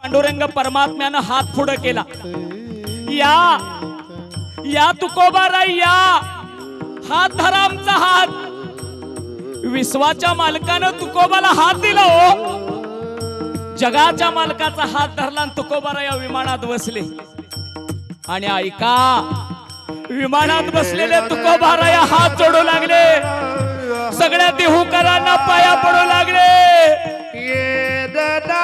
पांडुरंग परमात्म्यानं हात पुढे केला, या या तुकोबाराय या, हात धरा आमचा हात. विश्वाच्या मालकानं तुकोबाला हात दिला हो, जगाच्या मालकाचा हात धरला आणि तुकोबाराय या विमानात बसले. आणि ऐका, विमानात बसलेले तुकोबाराय हात जोडू लागले, सगळ्या देहूकरांना पाया पडू लागले. ये दादा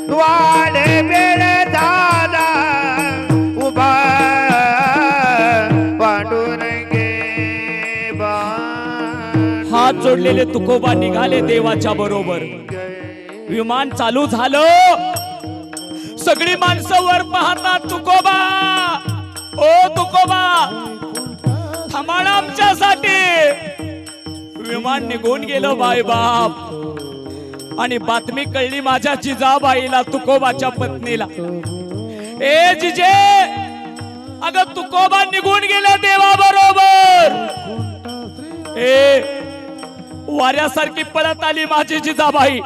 वाडे बेळ दादा उभा पांडुरंगे बा. हात जोडलेले तुकोबा निघाले देवाच्या बरोबर. विमान चालू झालं, सगळी माणसं वर पाहतात. तुकोबा, ओ तुकोबा थांबा ना आमच्यासाठी. विमान निघून गेलं बाप. आणि बातमी कळली माझ्या जिजाबाईला, तुकोबाच्या पत्नीला. ए जिजे, अगं तुकोबा निघून गेले देवा बरोबर. ए वाऱ्यासारखी पळत आली माझी जिजाबाई,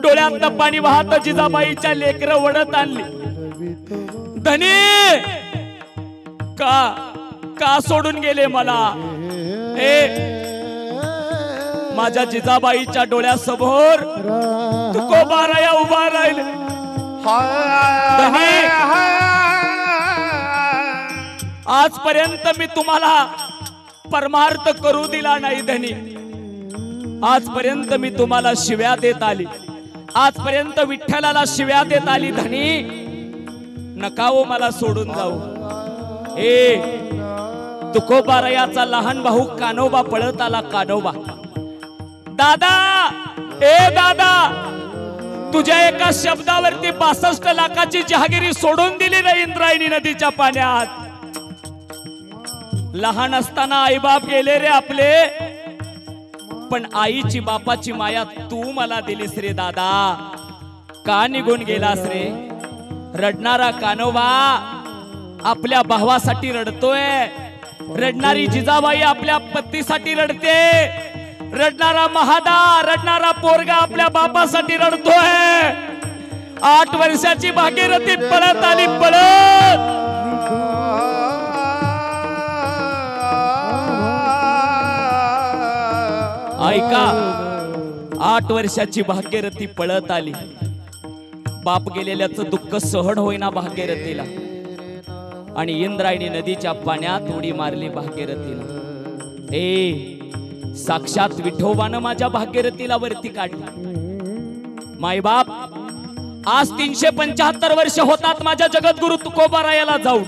डोळ्यात पाणी वाहत जिजाबाईच्या लेकरं वडत आणली. धनी का सोडून गेले मला. ए माझ्या जिजाबाईच्या डोळ्यासमोर तुकोबाराया उभा राहिले. धनी, आजपर्यंत मी तुम्हाला परमार्थ करू दिला नाही धनी. आजपर्यंत मी तुम्हाला शिव्या देत आली, आजपर्यंत विठ्ठलाला शिव्या देत आली. धनी नका हो मला सोडून जाऊ. ए तुकोबारायाचा लहान भाऊ कान्होबा पळत आला. कान्होबा, दादा, ए दादा, तुझ्या एका शब्दावरती 62 लाखाची जहागिरी सोडून दिली ना इंद्रायणी नदीच्या पाण्यात. लहान असताना आईबाप गेले रे आपले, पण आईची बापाची माया तू मला दिलीस रे दादा. का निघून गेलास रे. रडणारा कान्होबा आपल्या भावासाठी रडतोय, रडणारी जिजाबाई आपल्या पतीसाठी रडते, रडणारा महादा, रडणारा पोरगा आपल्या बापासाठी रडतोय. 8 वर्षाची भागीरथी पळत आली, पळत. ऐका, 8 वर्षाची भागीरथी पळत आली. बाप गेलेल्याचं दुःख सहन होईना भागीरथीला, आणि इंद्रायणी नदीच्या पाण्यात उडी मारली भागीरथीला. ए साक्षात विठोबानं माझ्या भागीरथीला वरती काढली. मायबाप आज 375 वर्ष होतात माझ्या जगद्गुरु तुकोबारायाला जाऊन,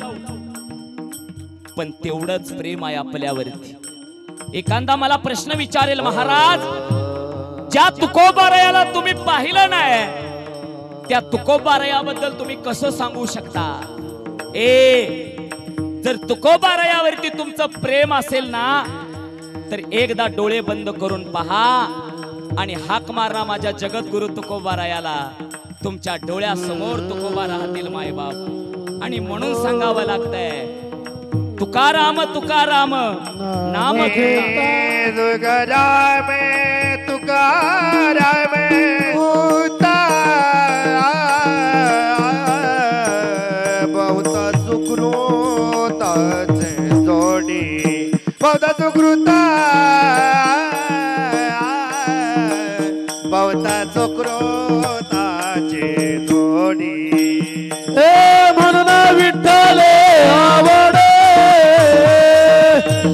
पण तेवढंच प्रेम आहे आपल्यावरती. एखादा मला प्रश्न विचारेल, महाराज ज्या तुकोबारायाला तुम्ही पाहिलं नाही, त्या तुकोबारायाबद्दल तुम्ही कसं सांगू शकता. ए जर तुकोबारायावरती तुमचं प्रेम असेल ना, तर एकदा डोळे बंद करून पहा आणि हाक मारा माझ्या जगद्गुरु तुकोबारायाला. तुमच्या डोळ्यासमोर तुकोबा राहतील मायबाप. आणि म्हणून सांगावं लागतंय, तुकाराम तुकाराम नाम तुकाराम तुकाराम बहुता सुकृताचे जोडी, बहुता सुकृता, बहुता सुकृताचे जोडी. हे म्हणून विठ्ठले आवडे,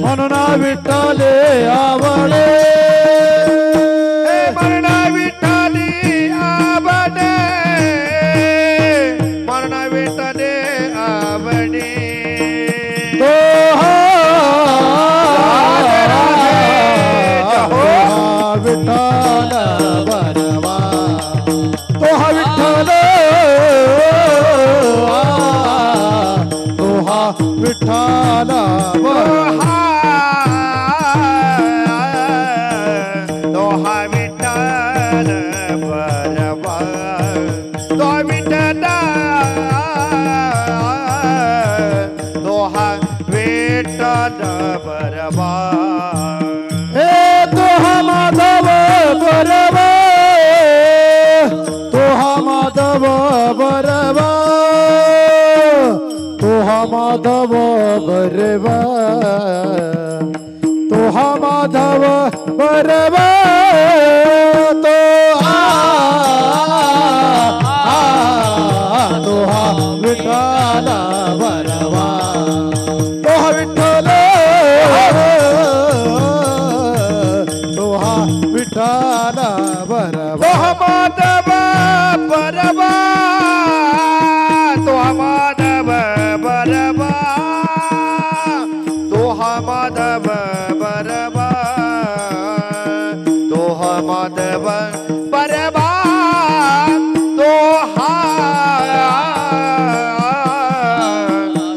म्हणून विठ्ठले आवडे. म्हणून विठ्ठली आवडे, म्हणून विठ्ठले आवडे. तो विठ्ठल बरवा, तो विठ्ठल माधव बरवा तो हा माधव बरवा तो तो हा विठ्ठल बरवा तो हा विठ्ठल तो हा विठ्ठल बरवा तो माधव बरबा तो माधव बरबा तो माधव बरबा तो माधव बरबा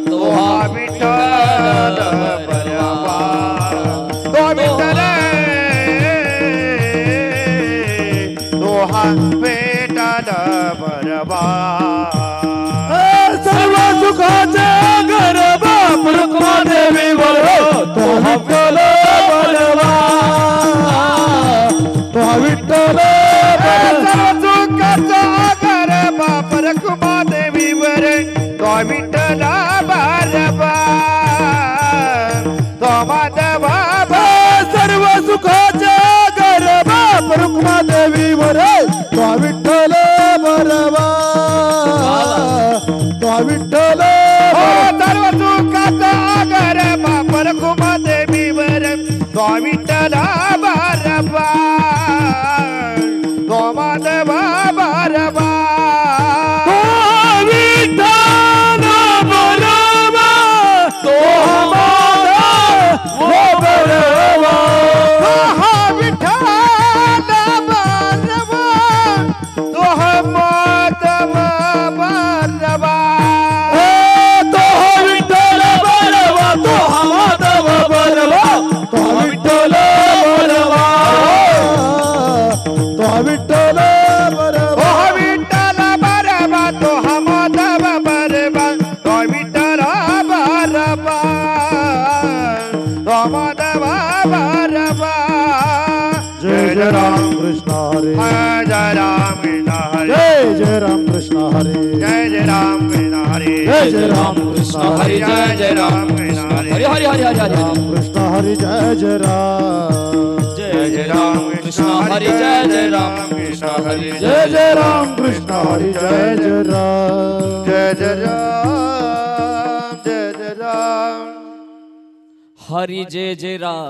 तो विठ्ठल बरबा तो विठ्ठल विठ्ठल बरबा सर्व सुखाचे घर बाप रुक्मादेवी बरो तो विठ्ठल बरवा तो विठ्ठल सुखाचा घर बाप रुक्मादेवी वर तो विठ्ठल बरबा तो माधव सर्व सुखाचे घर बाप रुक्मादेवी बरो तो विठ्ठल बरवा तो विठ्ठल सर्व सुखाचा घर बाप रुक्मादेवी वर तो विठ्ठल बरबा तो माधव बरबा विठ्ठल बरवा तो बरवा विठ्ठल बरबा तो माधव बरबा तो विठ्ठल बरवा तो माधव बरवा तो विठ्ठल बरवा तो विठ्ठल बरवा विठ्ठल बरबा तो माधव बरबा तो विठ्ठल बरबा तो माधव बरबा जय जय राम कृष्ण हरे जय राम कृष्ण हरे जय जय राम कृष्ण हरे जय जय राम कृष्ण हरे जय जय राम कृष्ण हरे जय जय राम कृष्ण हरे हरि हरि हरि हरि हरि राम कृष्ण हरे जय जय राम जय जय राम कृष्ण हरि जय जय राम कृष्ण हरि जय जय राम कृष्ण हरे जय जय राम जय जय राम जय जय राम हरि जय जय राम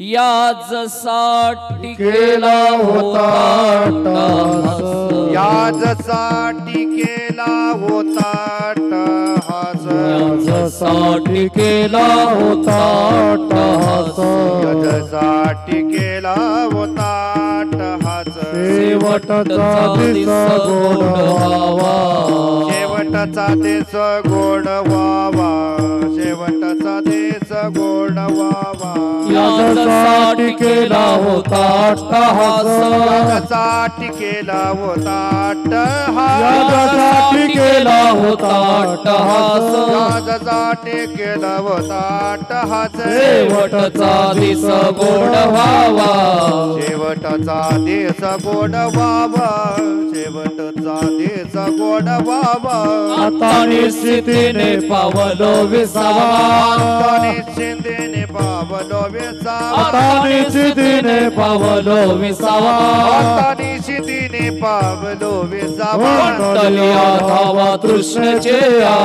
या जसा टिकेला होता अट्टहास, या जसा टिकेला होता अट्टहास, जसा टिकेला होता अट्टहास, जसा टिकेला होता अट्टहास, शेवटचा दिस गोड व्हावा, शेवटचा देश गोड व्हावा, शेवटचा देश गोड व्हावा, या जसा टिकेला होता अट्टहास, जसा टिकेला होता अट्टहास, या जसा टिकेला होता अट्टहास, जसा टिकेला होता अट्टहास, शेवटचा दिस गोड व्हावा, शेवटचा देश गोड व्हावा, शेवटचा देश गोड व्हावा, आता निश्चितीने पावलो विसावा, आता निश्चितीने पावलो विसावा, आता निश्चितीने पावलो विसावा, आता निश्चितीने पावलो विसावा, कुंडलिया धावा तृष्णेचे या,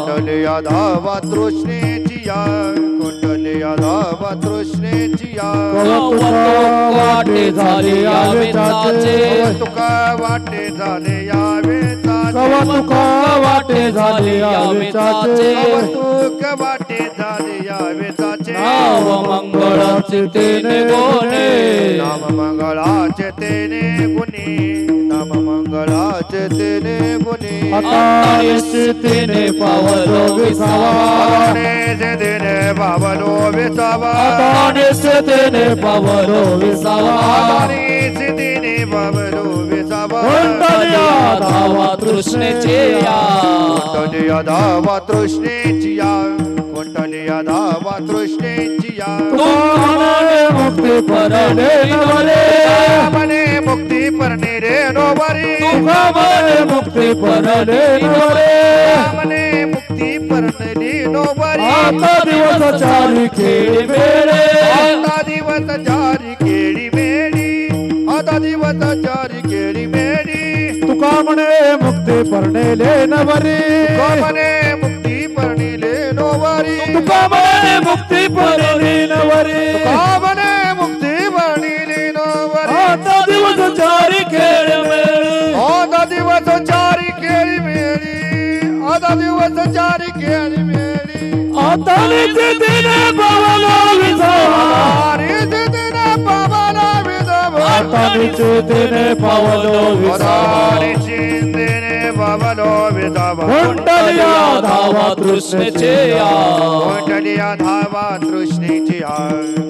कुंडलिया धावा तृष्णेची या, कुंडलिया धावा तृष्णेची या, वाटे झाले यावे ताचे, तुका वाटे झाले यावे कवा तुका वाटे झाले यावे चाचे, तुका वाटे झाले यावे चाचे, नाव मंगळाचे तेने गोने, नाम मंगळाचे तेने गुणी, नाम मंगळाचे तेने गुणी, आता निश्चितीने पावलो विसावा, तेने पावलो विसावा, आता निश्चितीने पावलो विसावा, सिद्धीने पावलो विसावा, कोणतल्या धावा तृष्णेचे या कोणतल्या धावा तृष्णेची या कोणतल्या धावा तृष्णेची या तुकामने मुक्ती परणे नवरे मने मुक्ती परणे रे नोवारी तुकामने मुक्ती परणे नवरे मने मुक्ती परणे नोवारी आता दिवस चारी खेळी मेळे आता दिवस चारी केळी मेळी आता दिवस चारी केळी मेळी तुकामने मुक्ती परणे नवरे मने मुक्ती परणे नोवारी तुकामने मुक्ती परणे नवरे मने मुक्ती परणे नोवारी आता दिवस चारी खेळ मेळे आता दिवस चारी केळी मेळी आता दिवस चारी केळी मेळी आता नित्य दिने पावला विसावा दिने पावाला विधवा आता नित्य दिने पावलो विसावा दिने पावालो विधवा कोणतल्या धावा तृष्णेचे या कोंडलिया धावा तृष्णेची या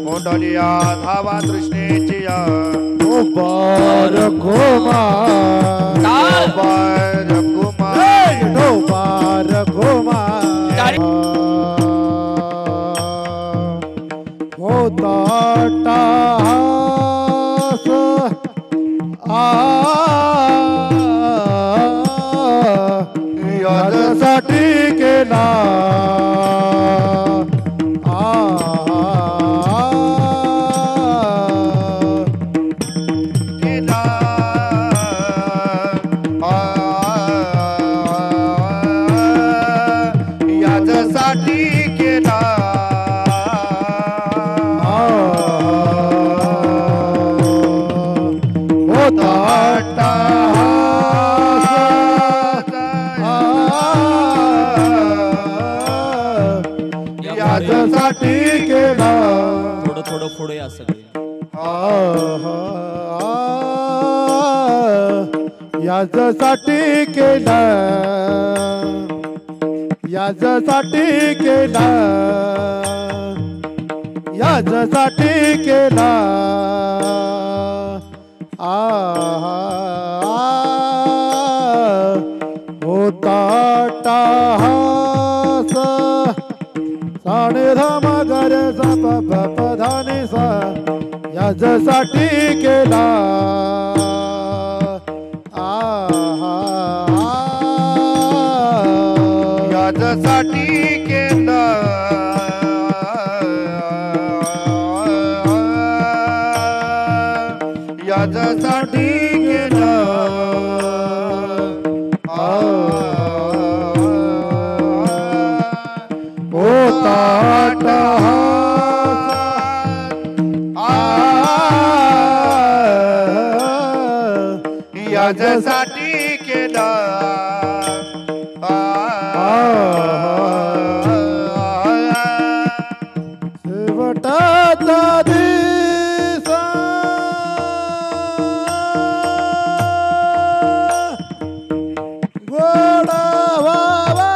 कोंडलिया धावा तृष्णेची या ओ बार घोमा बार कुमार ओ बार घोमा होता टास यासाठी केला केला याच्यासाठी केला होता याच्यासाठी केला थोडं थोडं पुढे या सगळे याच्यासाठी केला याच्यासाठी केला याच्यासाठी केला होता टाहास साने धाम गर सा प धाने सा याच्यासाठी केला याच्यासाठी केला याच्यासाठी केला होता टाहास याच्यासाठी केला शेवटाचा दिसा गोडा व्हावा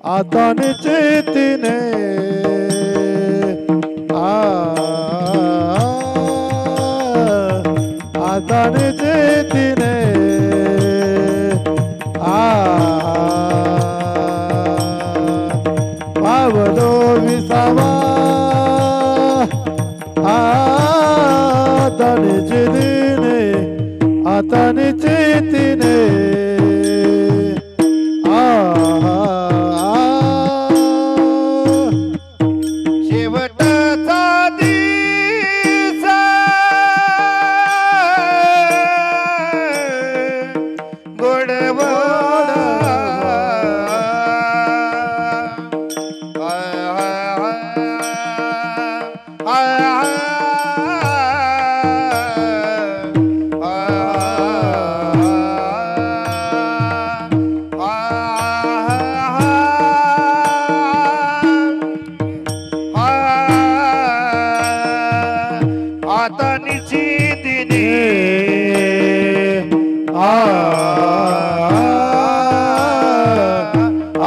आता निश्चितीने आता निश्चितीने पावलो विसावा आता निश्चितीने आता निश्चितीने शेवटचा दिसा गोडवाडा हाय हाय हाय हाय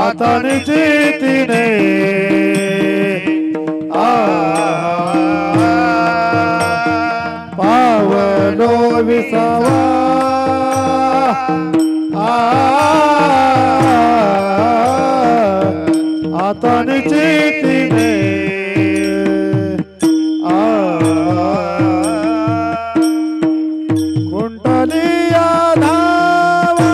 आता निश्चितीने पावलो विसावा आता निश्चितीने कुंडलिया धावा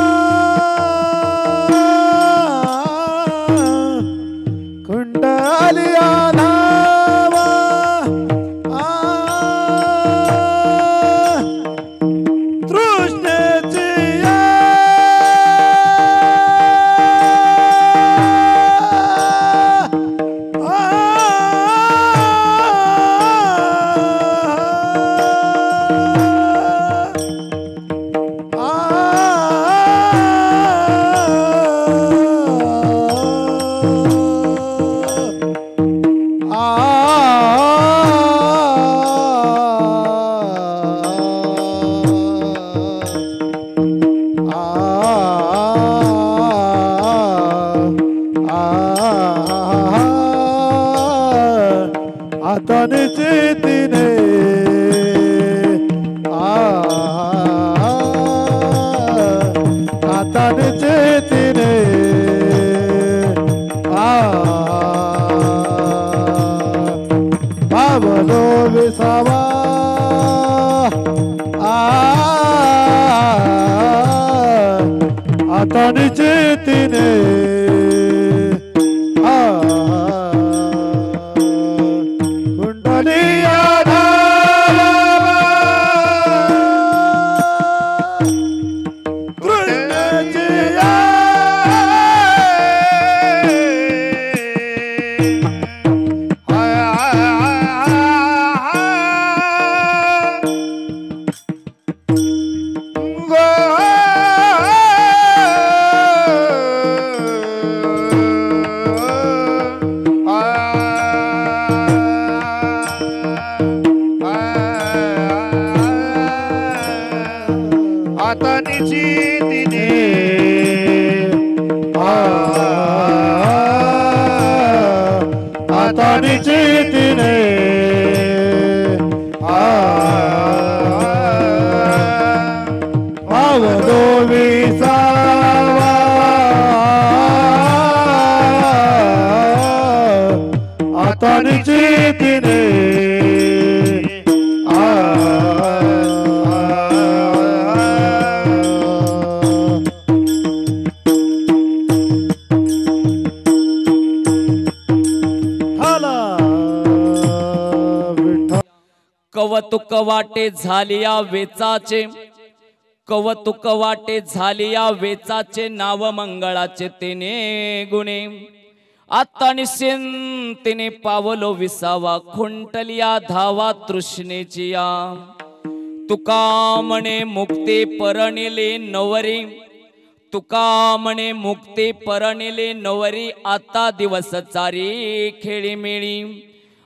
कुंडलिया धावा तृष्णेची आता निश्चितीने आता निश्चितीने पावलो विसावा आता निश्चितीने कुंडलिया धावा कृष्णाची आता निश्चितीने आता निश्चितीने पावलो विसावा आता निश्चितीने कवतुक वाटे झालिया वेचाचे कवतुक वाटे झालिया वेचाचे नाव मंगळाचे तिने गुणे आता निश्चिंतीने पावलो विसावा खुंटलिया धावा तृष्णेची या तुका म्हणे मुक्ती परणिले नवरी तुका म्हणे मुक्ती परणिले नवरी आता दिवस चारी खेळी मिळी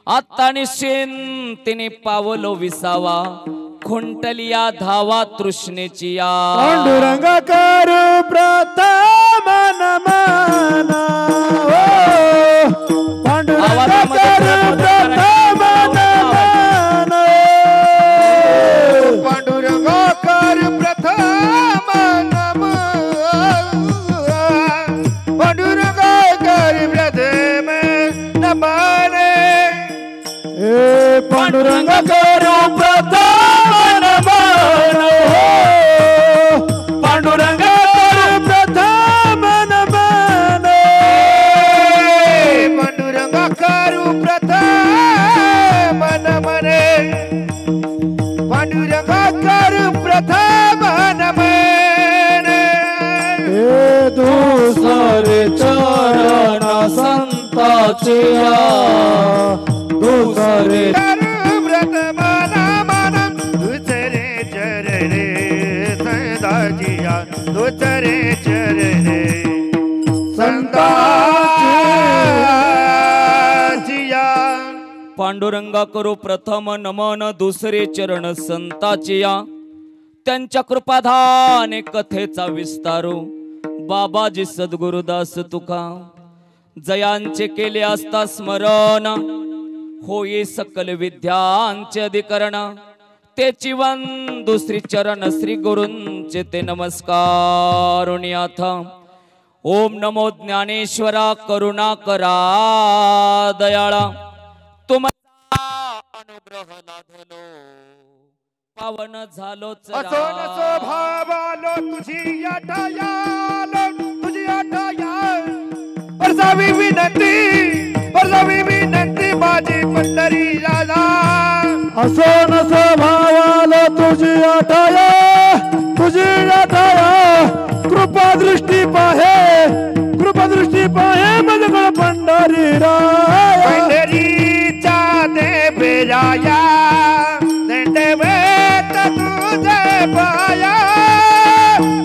आता निश्चिंतीने पावलो विसावा खुंटलिया धावा तृष्णेची या पांडुरंग करू प्रथम नमन पांडुरंग करू प्रथम नमन पांडुरंग कर प्रथम नमन पांडुरंग कर प्रथम नमन पांडुरंग करू प्रथम नमन पांडुरंग करू प्रथम नमन पांडुरंग करू प्रथम नमन पांडुरंग करू प्रथम नमन दुसरे चरण संताचे दुसरे व्रत मन दुसरे चरणे संताजिया दुसरे चरणे संताजिया पांडुरंगा करू प्रथम नमन दुसरे चरण संताचिया त्यांच्या कृपाधाने कथेचा विस्तारू बाबाजी सद्गुरुदास तुका जयांचे केले असता स्मरण होई सकल विद्यांचे अधिकरण तेची वंदू श्री चरण श्री गुरूंचे ते नमस्कारुण्याथ ओम नमो ज्ञानेश्वरा करुणा करा दयाळा तुमचा अनुग्रह लाभलो पावन झालो असो नसो भावालो तुझी आठयालो तुझी आठया परजावी विनंती माझी पंढरी राजा असो नसो भावाला तुझी आठया कृपा दृष्टी पाहे मजगळ पंढरी राया पंढरीचा देवराया दंडवत तुझे पाया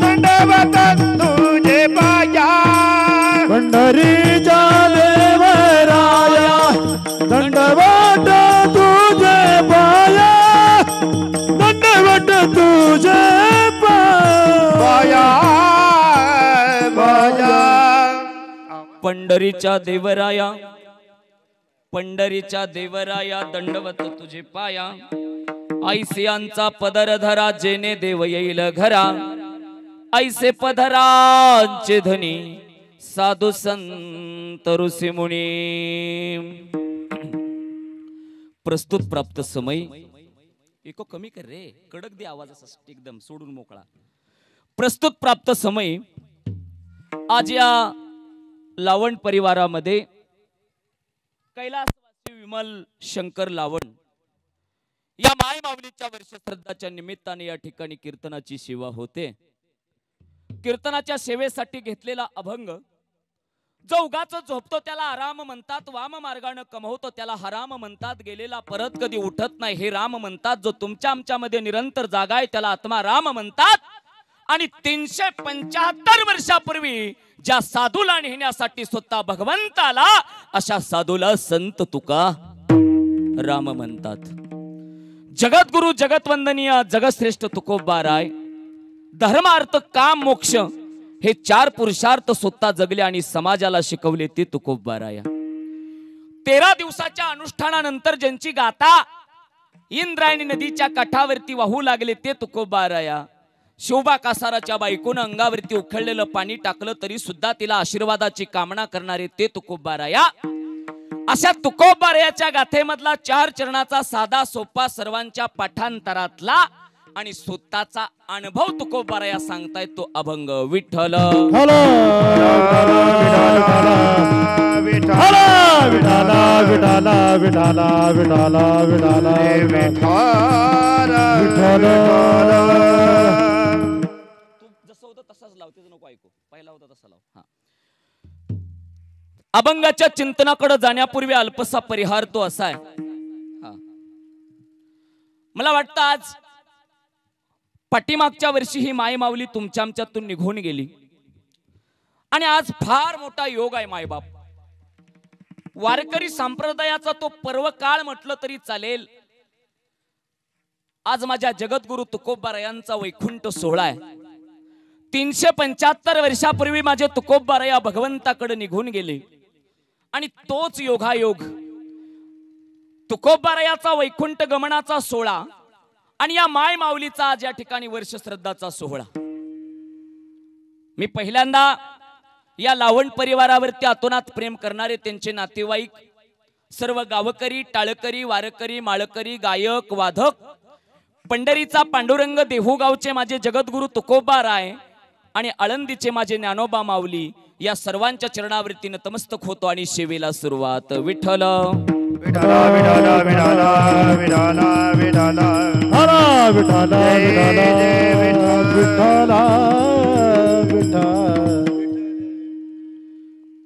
दंडवत तुझे पाया पंढरीचा देवराया दंडवत तुझे पाया दंडवत तुझे पाया पाया पंढरीच्या देवराया दंडवत तुझे पाया ऐसियांचा पदर धरा जेने देव येईल घरा ऐसे पदरांचे धनी साधू संत ऋषी मुनी प्रस्तुत प्राप्त समय एको कमी कर रे कडक दे आवाज एकदम सोडून मोकळा प्रस्तुत प्राप्त समय आज या लावण परिवारामध्ये कैलासवासी विमल शंकर लावण या माय माऊलीच्या वर्ष श्रद्धाच्या निमित्ताने या ठिकाणी कीर्तनाची सेवा होते। कीर्तनाच्या सेवेसाठी घेतलेला अभंग जो उगाच झोपतो त्याला आराम म्हणतात, वाम मार्गाने कमवतो त्याला हराम म्हणतात, गेलेला परत कधी उठत नाही हे राम म्हणतात, जो तुमच्या आमच्यामध्ये निरंतर जागा आहे त्याला आत्मा राम म्हणतात। आणि 375 वर्षापूर्वी ज्या साधूला नेण्यासाठी स्वतः भगवंताला अशा साधूला संत तुका राम म्हणतात। जगद्गुरु जगतवंदनीय जगश्रेष्ठ तुकोबाराय धर्म अर्थ काम मोक्ष हे 4 पुरुषार्थ स्वतः जगले आणि समाजाला शिकवले ते तुकोबाराया। 13 दिवसाच्या अनुष्ठानानंतर ज्यांची गाथा इंद्रायणी नदीच्या काठावरती वाहू लागले ते तुकोबाराया। शोभा कासाराच्या बायकोनं अंगावरती उखळलेलं पाणी टाकलं तरी सुद्धा तिला आशीर्वादाची कामना करणारे ते तुकोबाराया। अशा तुकोबारायाच्या गाथेमधला 4 चरणाचा साधा सोपा सर्वांच्या पाठांतरातला आणि स्वतःचा अनुभव तुकोबाराया सांगताय तो अभंग विठ्ठल जसं होतं तसाच लाव, त्याचं नको ऐकू, पहिला होता तसा लाव। हा अभंगाच्या चिंतनाकडे जाण्यापूर्वी अल्पसा परिहार तो असा आहे। मला वाटतं आज पाठीमागच्या वर्षी ही माय माऊली तुमच्या आमच्यातून निघून गेली आणि आज फार मोठा योग आहे। मायबाप वारकरी संप्रदायाचा तो पर्व काळ म्हटलं तरी चालेल। आज माझ्या जगद्गुरु तुकोबारायांचा वैकुंठ सोहळा आहे। 375 वर्षापूर्वी माझे तुकोबाराया भगवंताकडे निघून गेले आणि तोच योगायोग तुकोबारायाचा वैकुंठ गमनाचा सोहळा आणि या माय माऊलीचा आज या ठिकाणी वर्ष श्रद्धाचा सोहळा। मी पहिल्यांदा या लावण परिवारावरती आतोनात प्रेम करणारे त्यांचे नातेवाईक सर्व गावकरी टाळकरी वारकरी माळकरी गायक वादक पंढरीचा पांडुरंग देहूगावचे माझे जगद्गुरु तुकोबाराय आणि आळंदीचे माझे ज्ञानोबा माऊली या सर्वांच्या चरणावरती नतमस्तक होतो आणि सेवेला सुरुवात। विठ्ठल विठाला विठाला विठाला विठाला विठाला हरा विठाला विठाला विठाला।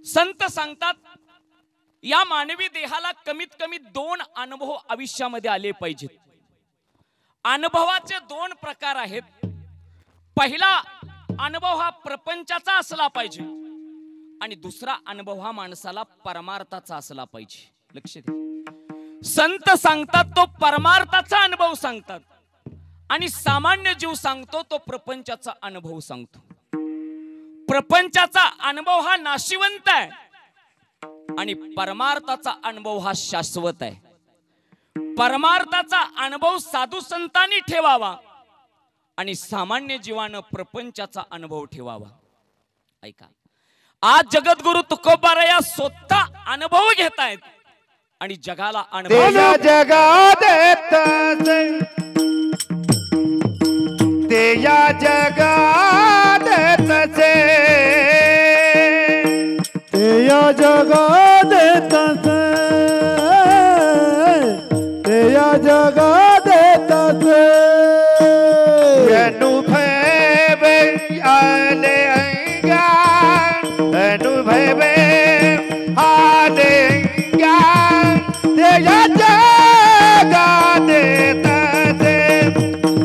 संत सांगतात या मानवी देहाला कमीत कमी 2 अनुभव आयुष्यामध्ये आले पाहिजेत। अनुभवाचे 2 प्रकार आहेत। पहिला अनुभव हा प्रपंचाचा असला पाहिजे आणि दुसरा अनुभव हा माणसाला परमार्थाचा असला पाहिजे। लक्ष द्या, संत सांगतात तो परमार्थाचा अनुभव सांगतात आणि सामान्य जीव सांगतो तो प्रपंचाचा अनुभव सांगतो. प्रपंचाचा अनुभव हा नाशिवंत आहे आणि परमार्थाचा अनुभव हा शाश्वत आहे. परमार्थाचा अनुभव साधू संतांनी ठेवावा आणि सामान्य जीवानं प्रपंचाचा अनुभव ठेवावा. ऐका, आज जगद्गुरु तुकोबाराया स्वतः अनुभव घेतायत आणि जगाला अनुभव जगात ते या जगात तसे ते या जगात तसे ते या जगात तसे अनुभव आले अंगा अनुभव आले अंगा ते या जगात तसे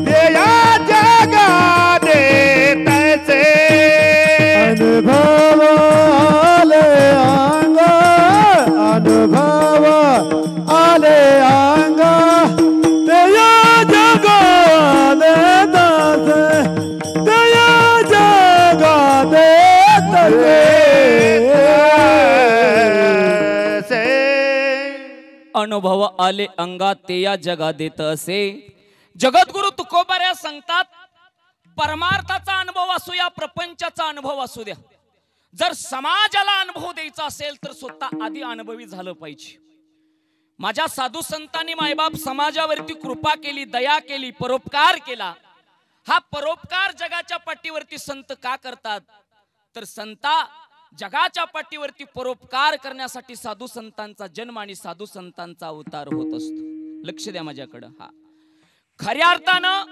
ते या जगात तसे अनुभव आले अंगा अनुभव आले अंगा ते या जगात तसे ते या जगात तसे अनुभव आले अंगात ते या जगा देत असे. जगद्गुरु तुकोबाराया सांगतात, परमार्थाचा अनुभव असू या प्रपंचाचा अनुभव असू द्या, जर समाजाला अनुभव द्यायचा असेल तर स्वतः आधी अनुभवी झालं पाहिजे. माझ्या साधू संतांनी मायबाप समाजावरती कृपा केली, दया केली, परोपकार केला. हा परोपकार जगाच्या पाठीवरती संत का करतात तर संता जगाच्या पाठीवरती परोपकार करण्यासाठी साधू संतांचा जन्म आणि साधू संतांचा अवतार होत असतो. लक्ष द्या माझ्याकडं. हा खऱ्या अर्थानं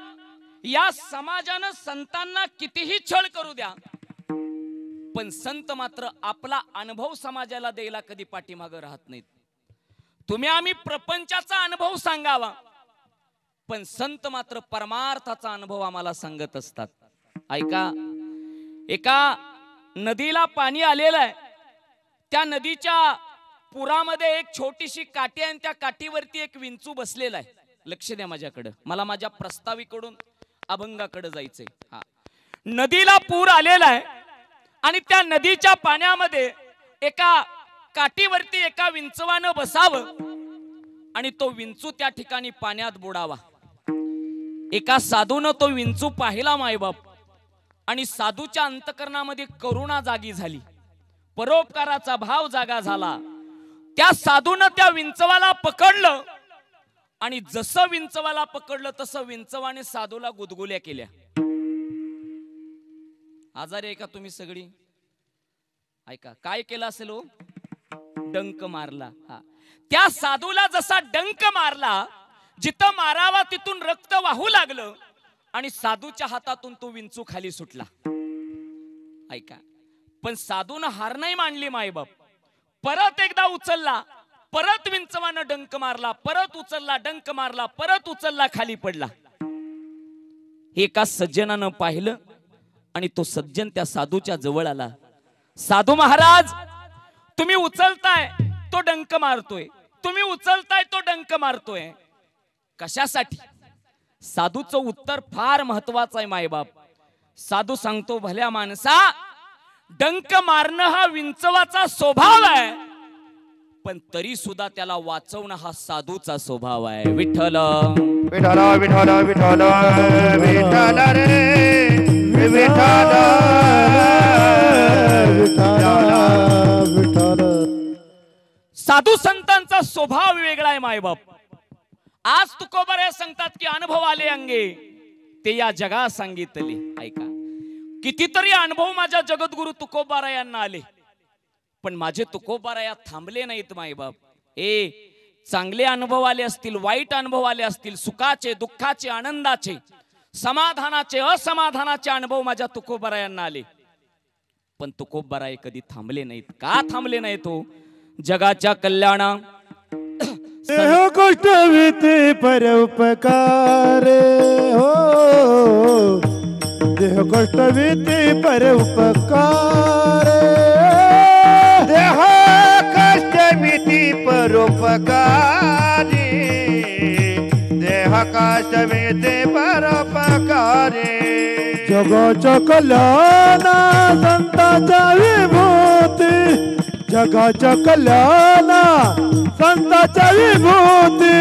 या समाजानं संतांना कितीही छळ करू द्या, पण संत मात्र आपला अनुभव समाजाला द्यायला कधी पाठीमागं राहत नाहीत. तुम्ही आम्ही प्रपंचाचा अनुभव सांगावा, पण संत मात्र परमार्थाचा अनुभव आम्हाला सांगत असतात. ऐका, एका नदीला पाणी आलेलं आहे, त्या नदीच्या पुरामध्ये एक छोटीशी काठी आहे आणि त्या काठीवरती एक विंचू बसलेला आहे. लक्ष द्या माझ्याकडं, मला माझ्या प्रस्ताविकडून अभंगाकडे जायचंय. हा, नदीला पूर आलेला आहे आणि त्या नदीच्या पाण्यामध्ये एका काठीवरती एका विंचवानं बसावं आणि तो विंचू त्या ठिकाणी पाण्यात बुडावा. एका साधूनं तो विंचू पाहिला मायबाप, आणि साधूच्या अंतकरणामध्ये करुणा जागी झाली, परोपकाराचा भाव जागा झाला. त्या साधूनं त्या विंचवाला पकडलं आणि जसं विंचवाला पकडलं तसं विंचवाने साधूला गुदगुल्या केल्या. आजारी आहे का तुम्ही सगळी? ऐका, काय केलं असेल हो? डंक मारला. हा, त्या साधूला जसा डंक मारला, जिथं मारावा तिथून रक्त वाहू लागलं आणि साधूच्या हातातून तो विंचू खाली सुटला. ऐका, पण साधूनं हार नाही मानली मायबाप. परत एकदा उचलला, परत विंचवानं डंक मारला, परत उचलला, डंक मारला, परत उचलला, खाली पडला. एका सज्जनानं पाहिलं आणि तो सज्जन त्या साधूच्या जवळ आला. साधू महाराज, तुम्ही उचलताय तो डंक मारतोय, तुम्ही उचलताय तो डंक मारतोय, कशासाठी? साधूचं उत्तर फार महत्वाचं आहे मायबाप. साधू सांगतो, भल्या माणसा, डंक मारणं हा विंचवाचा स्वभाव आहे, पण तरी सुद्धा त्याला वाचवणं हा साधूचा स्वभाव आहे. विठ्ठल विठ्ठल विठ्ठल विठ्ठल विठ्ठल रे विठ्ठल विठ्ठल. साधू संतांचा स्वभाव वेगळा आहे मायबाप. आज तुकोबाराया सांगतात की अनुभव आले अंगे ते या जगा सांगितले. ऐका, कितीतरी अनुभव माझ्या जगद्गुरु तुकोबारायांना आले, पण माझे तुकोबाराया थांबले नाहीत मायबाप. चांगले अनुभव आले असतील, वाईट अनुभव आले असतील, सुखाचे, दुःखाचे, आनंदाचे, समाधानाचे, असमाधानाचे अनुभव माझ्या तुकोबारायांना आले, पण तुकोबाराय कधी थांबले नाहीत. का थांबले नाहीत हो? जगाच्या कल्याणा देह कष्ट भीती पर उपकार हो, देह कष्ट भीती पर उपकार, देह कष्ट भीती परोपकारी, देह कष्ट विते परोपकारी जगाच्या कल्याण संतांच्या विभूती जगाच्या कल्याण संतांच्या विभूती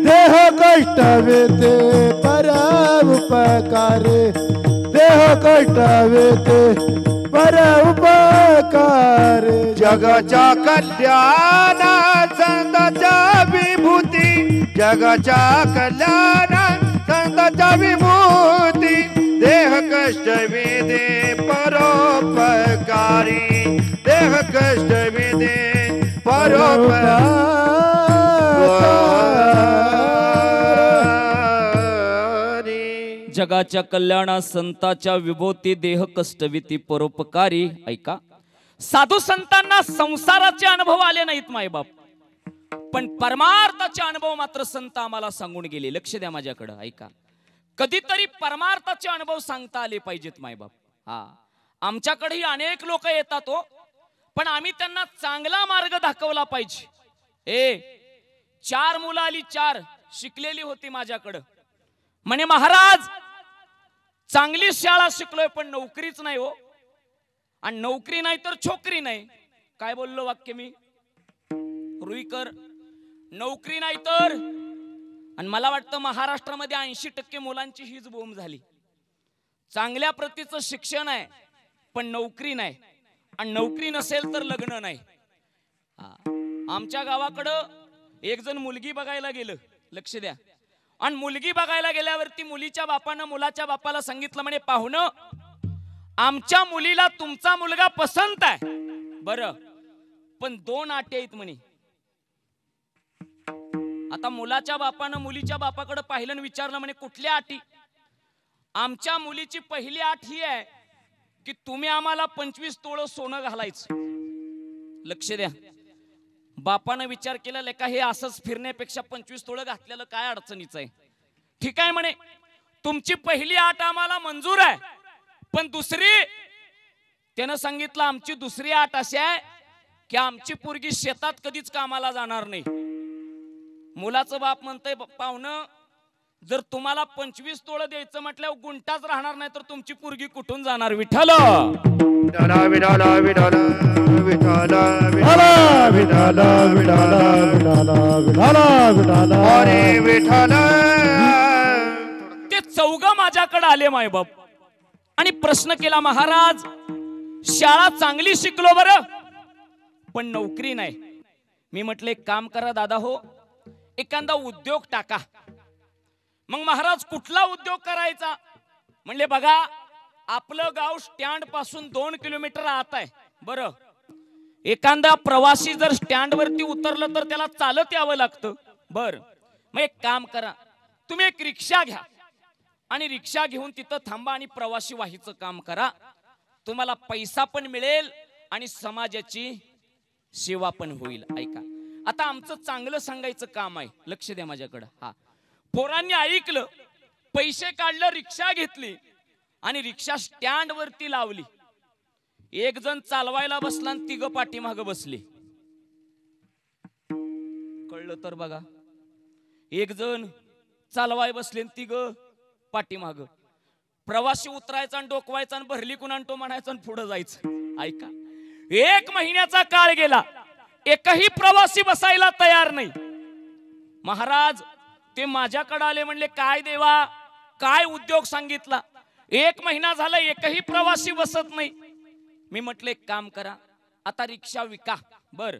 देह कष्ट वेते परोपकारी देह कष्ट वेते परोपकारी जगाच्या कल्याण संतांच्या विभूती जगाच्या कल्याण संतांच्या विभूती देह कष्ट विदे परोपकारी देह कष्ट विदे परोपकारी जगाच्या कल्याणा संताच्या विभूती देह कष्टविती परोपकारी. ऐका, साधू संतांना संसाराचे अनुभव आले नाहीत मायबाप, पण परमार्थाचे अनुभव मात्र संत आम्हाला सांगून गेले. लक्ष द्या माझ्याकडे. ऐका, कधीतरी परमार्थाचे अनुभव सांगता आले पाहिजेत मायबाप. हा, आमच्याकडेही अनेक लोक येतात हो, पण आम्ही त्यांना चांगला मार्ग दाखवला पाहिजे. 4 मुलं आली, 4 शिकलेली होती माझ्याकडं. म्हणे महाराज चांगली शाळा शिकलोय पण नोकरीच नाही हो, आणि नोकरी नाही तर छोकरी नाही. काय बोललो वाक्य मी? रुईकर, नोकरी नाही तर. आणि मला वाटतं महाराष्ट्रामध्ये 80% मुलांची हीच बोंब झाली. चांगल्या प्रतीचं शिक्षण आहे पण नोकरी नाही, आणि नोकरी नसेल तर लग्न नाही. आमच्या गावाकडं एक जण मुलगी बघायला गेलं. लक्ष द्या. आणि मुलगी बघायला गेल्यावरती मुलीच्या बापानं मुलाच्या बापाला सांगितलं, म्हणे पाहुणं आमच्या मुलीला तुमचा मुलगा पसंत आहे बरं, पण 2 अटी आहेत म्हणे. आता मुलाच्या बापानं मुलीच्या बापाकडे पाहिलं आणि विचारलं, म्हणे कुठल्या अटी? आमच्या मुलीची पहिली अट ही आहे की तुम्ही आम्हाला 25 तोळं सोनं घालायचं. लक्ष द्या. बापानं विचार केला, लेका हे असंच फिरण्यापेक्षा 25 तोळं घातलेलं काय अडचणीचं आहे. ठीक आहे म्हणे, तुमची पहिली अट आम्हाला मंजूर आहे, पण दुसरी. त्यानं सांगितलं आमची दुसरी अट अशी आहे की आमची पोरगी शेतात कधीच कामाला जाणार नाही. मुलाचं बाप म्हणतंय, पाहुणं जर तुम्हाला 25 तोळं द्यायचं म्हटल्यावर गुंटाच राहणार नाही तर तुमची पोरगी कुठून जाणार? विठ्ठल विठाला विठाला विठाला विठाला विठाला विठाला विठाला विठाला विठाला अरे विठाला. ते 4 माझ्याकडे आले मायबाप आणि प्रश्न केला, महाराज शाळा चांगली शिकलो बरं पण नोकरी नाही. मी म्हटलं एक काम करा दादा हो, एखादा उद्योग टाका. मग महाराज कुठला उद्योग करायचा? म्हणले बघा आपलं गाव स्टँड पासून 2 किलोमीटर आत आहे बरं. एखादा प्रवासी जर स्टँड वरती उतरलं तर त्याला चालत यावं लागतं बर. मग एक काम करा, तुम्ही एक रिक्षा घ्या आणि रिक्षा घेऊन तिथं थांबा आणि प्रवासी वाहीचं काम करा. तुम्हाला पैसा पण मिळेल आणि समाजाची सेवा पण होईल. ऐका, आता आमचं चांगलं सांगायचं काम आहे. लक्ष द्या माझ्याकडं. हा, पोरांनी ऐकलं, पैसे काढलं, रिक्षा घेतली आणि रिक्षा स्टँड वरती लावली. एक जण चालवायला बसला आणि 3 पाठीमाग बसले. कळलं तर बघा, एक जण चालवाय बसले 3 पाठीमाग. प्रवासी उतरायचा आणि डोकवायचा आणि भरली कुणांटो म्हणायचं आणि पुढे जायचं. ऐका, 1 महिन्याचा काळ गेला, एकही प्रवासी बसायला तयार नाही. महाराज ते माझ्याकडे आले, म्हणले काय देवा काय उद्योग सांगितला? 1 महिना झाला एकही प्रवासी बसत नाही. मी म्हटलं एक काम करा, आता रिक्षा विका बर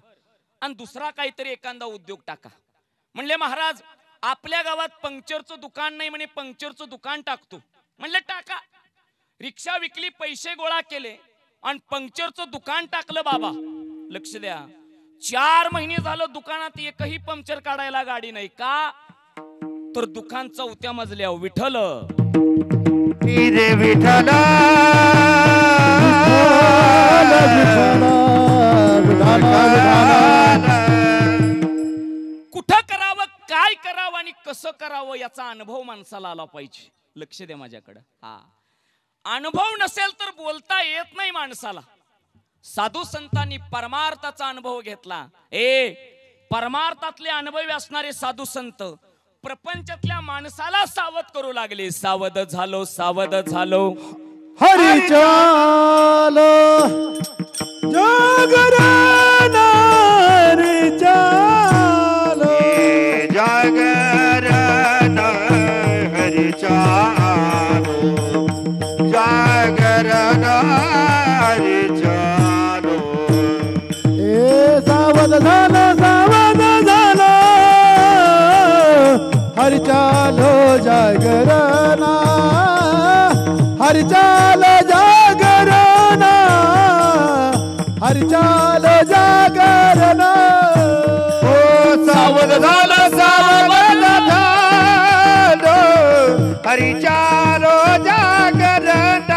आणि दुसरा काहीतरी एखादा उद्योग टाका. म्हणले महाराज आपल्या गावात पंक्चरचं दुकान नाही म्हणे, पंक्चरचं दुकान टाकतो. म्हणले टाका. रिक्षा विकली, पैसे गोळा केले आणि पंक्चरचं दुकान टाकलं. बाबा लक्ष द्या, 4 महिने झालं दुकानात एकही पंक्चर काढायला गाडी नाही. का तर दुकान 4थ्या मजल्यावर. विठ्ठल विठाला कुठं करावं, काय करावं आणि कसं करावं याचा अनुभव माणसाला आला पाहिजे. लक्ष द्या माझ्याकडे. हा, अनुभव नसेल तर बोलता येत नाही माणसाला. साधू संतांनी परमार्थाचा अनुभव घेतला. परमार्थातले अनुभवी असणारे साधू संत प्रपंचातल्या माणसाला सावध करू लागले. सावध झालो, सावध झालो. हरी चालो जागरण हरी चालो जागरण हरी चालो जागरण हरी चालो. ए सावध झालो हरी चालो जागरण हरी चालो जागरण हरी चालो जागरण. ओ सावध झालो सावध झालो हरी चालो जागरण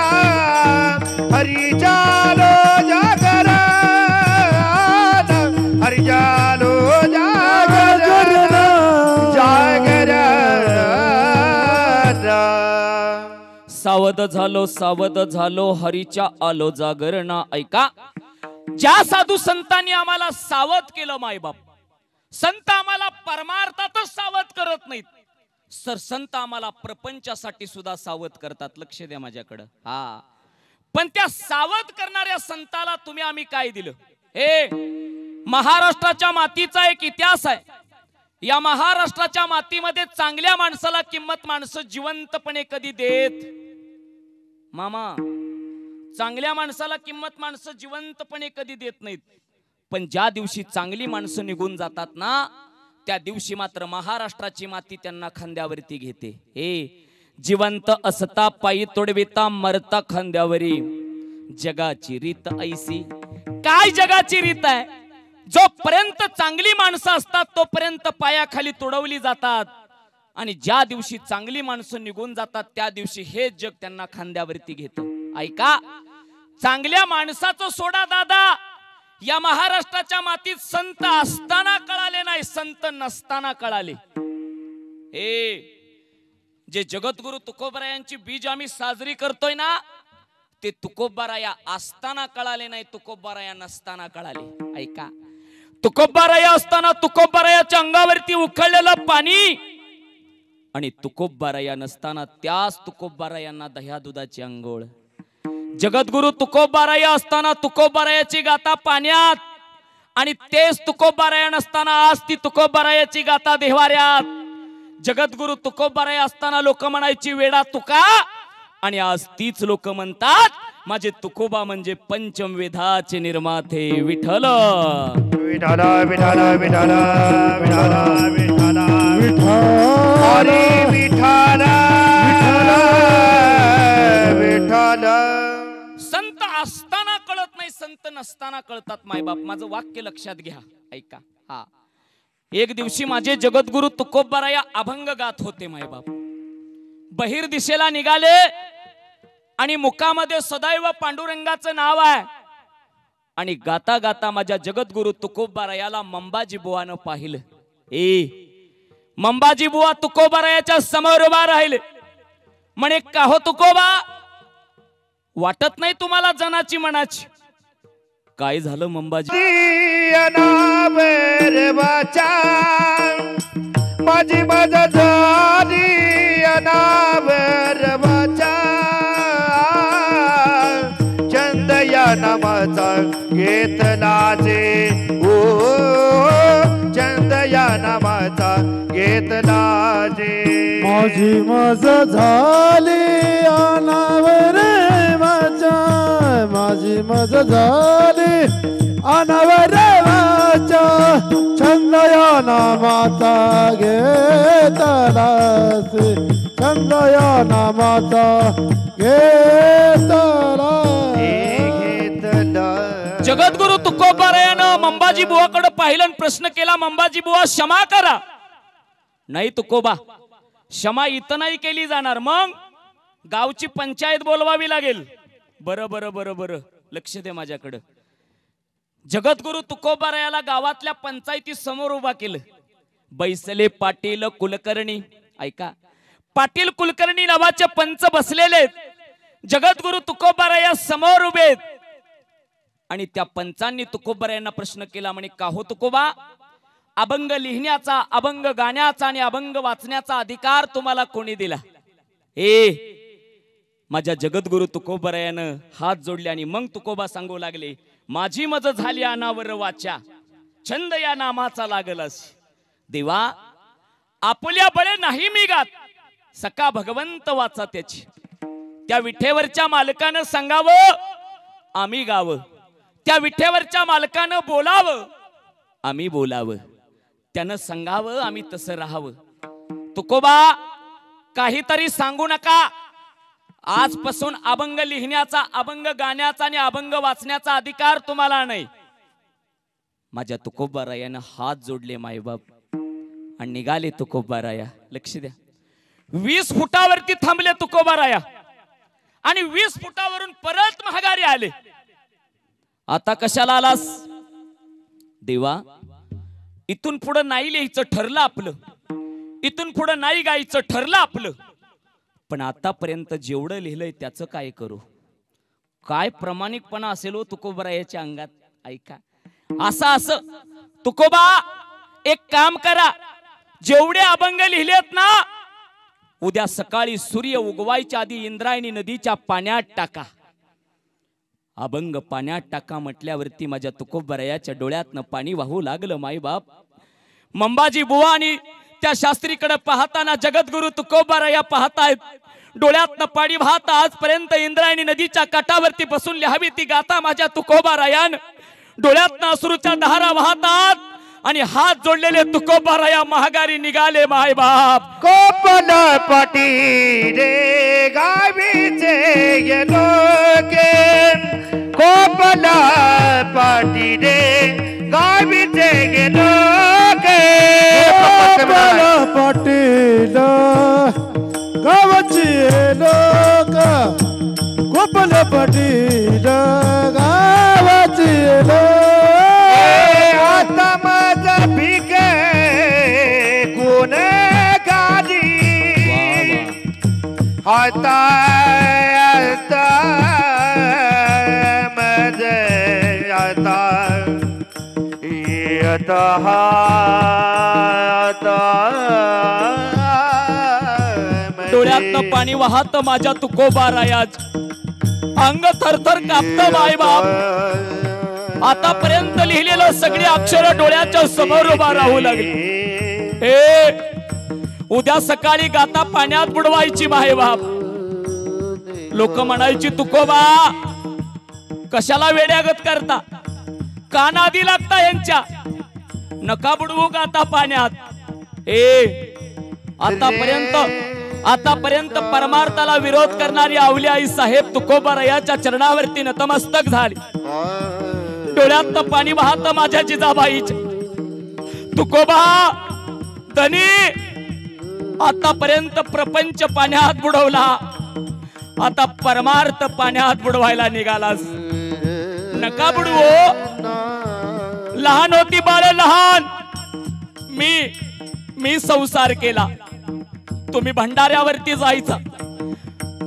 हरी चालो जागरण हरी चालो जागरण जागरण. सावध झालो, सावध झालो, हरीच्या आलो जागरणा. ऐका, ज्या साधू संतांनी आम्हाला सावध केलं मायबाप, संत आम्हाला परमार्थातच सावध करत नाहीत, सर संत आम्हाला प्रपंचासाठी सुद्धा सावध करतात. लक्ष द्या माझ्याकडं. हा, पण त्या सावध करणाऱ्या संताला तुम्ही आम्ही काय दिलं? हे महाराष्ट्राच्या मातीचा एक इतिहास आहे. या महाराष्ट्राच्या मातीमध्ये चांगल्या माणसाला किंमत माणसं जिवंतपणे कधी देत? मामा, चांगल्या माणसाला किंमत माणसं जिवंतपणे कधी देत नाहीत. पण ज्या दिवशी चांगली माणसं निघून जातात ना, त्या दिवशी मात्र महाराष्ट्राची माती त्यांना खांद्यावरती घेते. हे जिवंत असता पायी तोडविता, मरता खांद्यावरी. जगाची रीत ऐसी. काय जगाची रीत आहे? जोपर्यंत चांगली माणसं असतात तोपर्यंत पायाखाली तोडवली जातात, आणि ज्या दिवशी चांगली माणसं निघून जातात त्या दिवशी हे जग त्यांना खांद्यावरती घेतं. ऐका, चांगल्या माणसाचं सोडा दादा, या महाराष्ट्राच्या मातीत संत असताना कळाले नाही, संत नसताना कळाले. हे जे जगद्गुरु तुकोबरायांची बीज आम्ही साजरी करतोय ना, ते तुकोबाराया असताना कळाले नाही, तुकोबाराया नसताना कळाले. ऐका, तुकोबाराया असताना तुकोबारायाच्या अंगावरती उकळलेलं पाणी, आणि तुकोबाराया नसताना त्याच तुकोबारायांना दह्या दुधाची अंघोळ. जगद्गुरु तुकोबाराया असताना तुकोबारायाची गाथा पाण्यात, आणि तेच तुकोबाराया नसताना आज ती तुकोबारायाची गाथा देवाऱ्यात. जगद्गुरु तुकोबाराया असताना लोक म्हणायची वेडा तुका, आणि आज तीच लोक म्हणतात माझे तुकोबा म्हणजे पंचम वेदाचे निर्माते विठ्ठल. विठ्ठल विठ्ठल विठ्ठल विठ्ठल विठ्ठल हरी विठ्ठल विठ्ठल. संत असताना कळत नाही, संत नसताना कळतात. मायबाप, माझं वाक्य लक्षात घ्या. ऐका, हा, एक दिवशी माझे जगद्गुरु तुकोबाराया अभंग गात होते मायबाप. बहिर दिशेला निघाले, आणि मुखामध्ये सदैव पांडुरंगाचं नाव आहे, आणि गाता गाता माझ्या जगद्गुरु तुकोबारायाला मंबाजी बुवानं पाहिलं. मंबाजी बुवा तुकोबारायाच्या समोर उभा राहिले. म्हणे, का हो तुकोबा, वाटत नाही तुम्हाला जनाची मनाची? काय झालं मंबाजी? माझी मजा झाली अनावर वाचा, चंद या नामाचा घेतला जे, ओ चंद या नामाचा घेतला जे. माझी मज झाली अनावर वाचा, माझी मज झाली अनावर वाचा, छंद या नामाचा घेतला से, छंद या नामाचा घेतला. जगद्गुरु तुकोबारायानं मंबाजी बुवाकडे पाहिलं आणि प्रश्न केला, मंबाजी बुवा क्षमा करा. नाही तुकोबा, क्षमा इथं नाही केली जाणार, मग गावची पंचायत बोलवावी लागेल. बरं बरं बरं बरं, लक्ष दे माझ्याकडं. जगद्गुरु तुकोबारायाला गावातल्या पंचायती समोर उभा केलं. बैसले पाटील कुलकर्णी. ऐका, पाटील कुलकर्णी नावाचे पंच बसलेले जगद्गुरु तुकोबाराया समोर उभे, आणि त्या पंचांनी तुकोबारायांना प्रश्न केला. म्हणे, का हो तुकोबा, अभंग लिहिण्याचा, अभंग गाण्याचा आणि अभंग वाचण्याचा अधिकार तुम्हाला कोणी दिला? माझ्या जगद्गुरु तुकोबरायानं हात जोडले आणि मग तुकोबा सांगू लागले, माझी मज झाली अनावर वाचा, छंद या नामाचा लागलस. देवा, आपल्या बळे नाही मी गात, सका भगवंत वाचा त्याची. त्या विठेवरच्या मालकानं सांगावं, आम्ही गावं. त्या विठेवरच्या मालकानं बोलावं, आम्ही बोलावं. त्यानं सांगावं, आम्ही तसं राहावं. तुकोबा, काहीतरी सांगू नका. आजपासून अभंग लिहिण्याचा, अभंग गाण्याचा आणि अभंग वाचण्याचा अधिकार तुम्हाला नाही. माझ्या तुकोबारायानं हात जोडले मायबाप आणि निघाले तुकोबाराया. लक्ष द्या, 20 फुटावरती थांबले तुकोबाराया आणि 20 फुटावरून परत महागारी आले. आता कशाला आलास? देवा, इथून पुढे नाही लिहायचं ठरलं आपलं, इथून पुढे नाही गायचं ठरलं आपलं. पण आतापर्यंत जेवढं लिहिलंय त्याचं काय करू? काय प्रामाणिकपणा असेल हो तुकोबारायाच्या अंगात. ऐका, असं तुकोबा, एक काम करा, जेवढे अभंग लिहिलेत ना, उद्या सकाळी सूर्य उगवायच्या आधी इंद्रायणी नदीच्या पाण्यात टाका. अभंग पाण्यात टाका म्हटल्यावरती माझ्या तुकोबारायाच्या डोळ्यातनं पाणी वाहू लागलं. माईबाप, मंबाजी बुवा आणि त्या शास्त्रीकडे पाहताना जगद्गुरु तुकोबाराया पाहतायत, डोळ्यातनं पाणी वाहत. आजपर्यंत इंद्रायणी नदीच्या काठावरती बसून लिहावी ती गाथा माझ्या तुकोबारायान. डोळ्यातनं अश्रूच्या धारा वाहतात आणि हात जोडलेले तुकोबाराया महागारी निघाले. मायबाप, कोपल पाटी रे गावीचे गेलो गे, कोपल पाटी रे गावीचे गेलो गे. गोपाल पाटील गावाची लोक, गोपाल पाटील गावाची लोक. आता माझा भिके गुण गादी, आता आता माझे आता डोळ्यातनं पाणी वाहत माझ्या तुकोबारायाच. अंग थरथर कापतं मायबाप. आतापर्यंत लिहिलेलं सगळी अक्षर डोळ्याच्या समोर उभा राहू लागली. उद्या सकाळी गाता पाण्यात बुडवायची मायबाप. लोक म्हणायची, तुकोबा कशाला वेड्यागत करता, कानादी लागता यांच्या, नका बुडवू गाता पाण्यात. आतापर्यंत परमार्थाला विरोध करणारी अवली आई साहेब तुकोबारायाच्या चरणावरती नतमस्तक झाली. डोळ्यात पाणी वाहत माझ्या जिजाबाईचे. तुकोबा धनी, आतापर्यंत प्रपंच पाण्यात बुडवला, आता परमार्थ पाण्यात बुडवायला निघालास. नका बुडवू. लहान होती बाळ लहान, मी संसार केला. तुम्ही भंडाऱ्यावरती जायचा,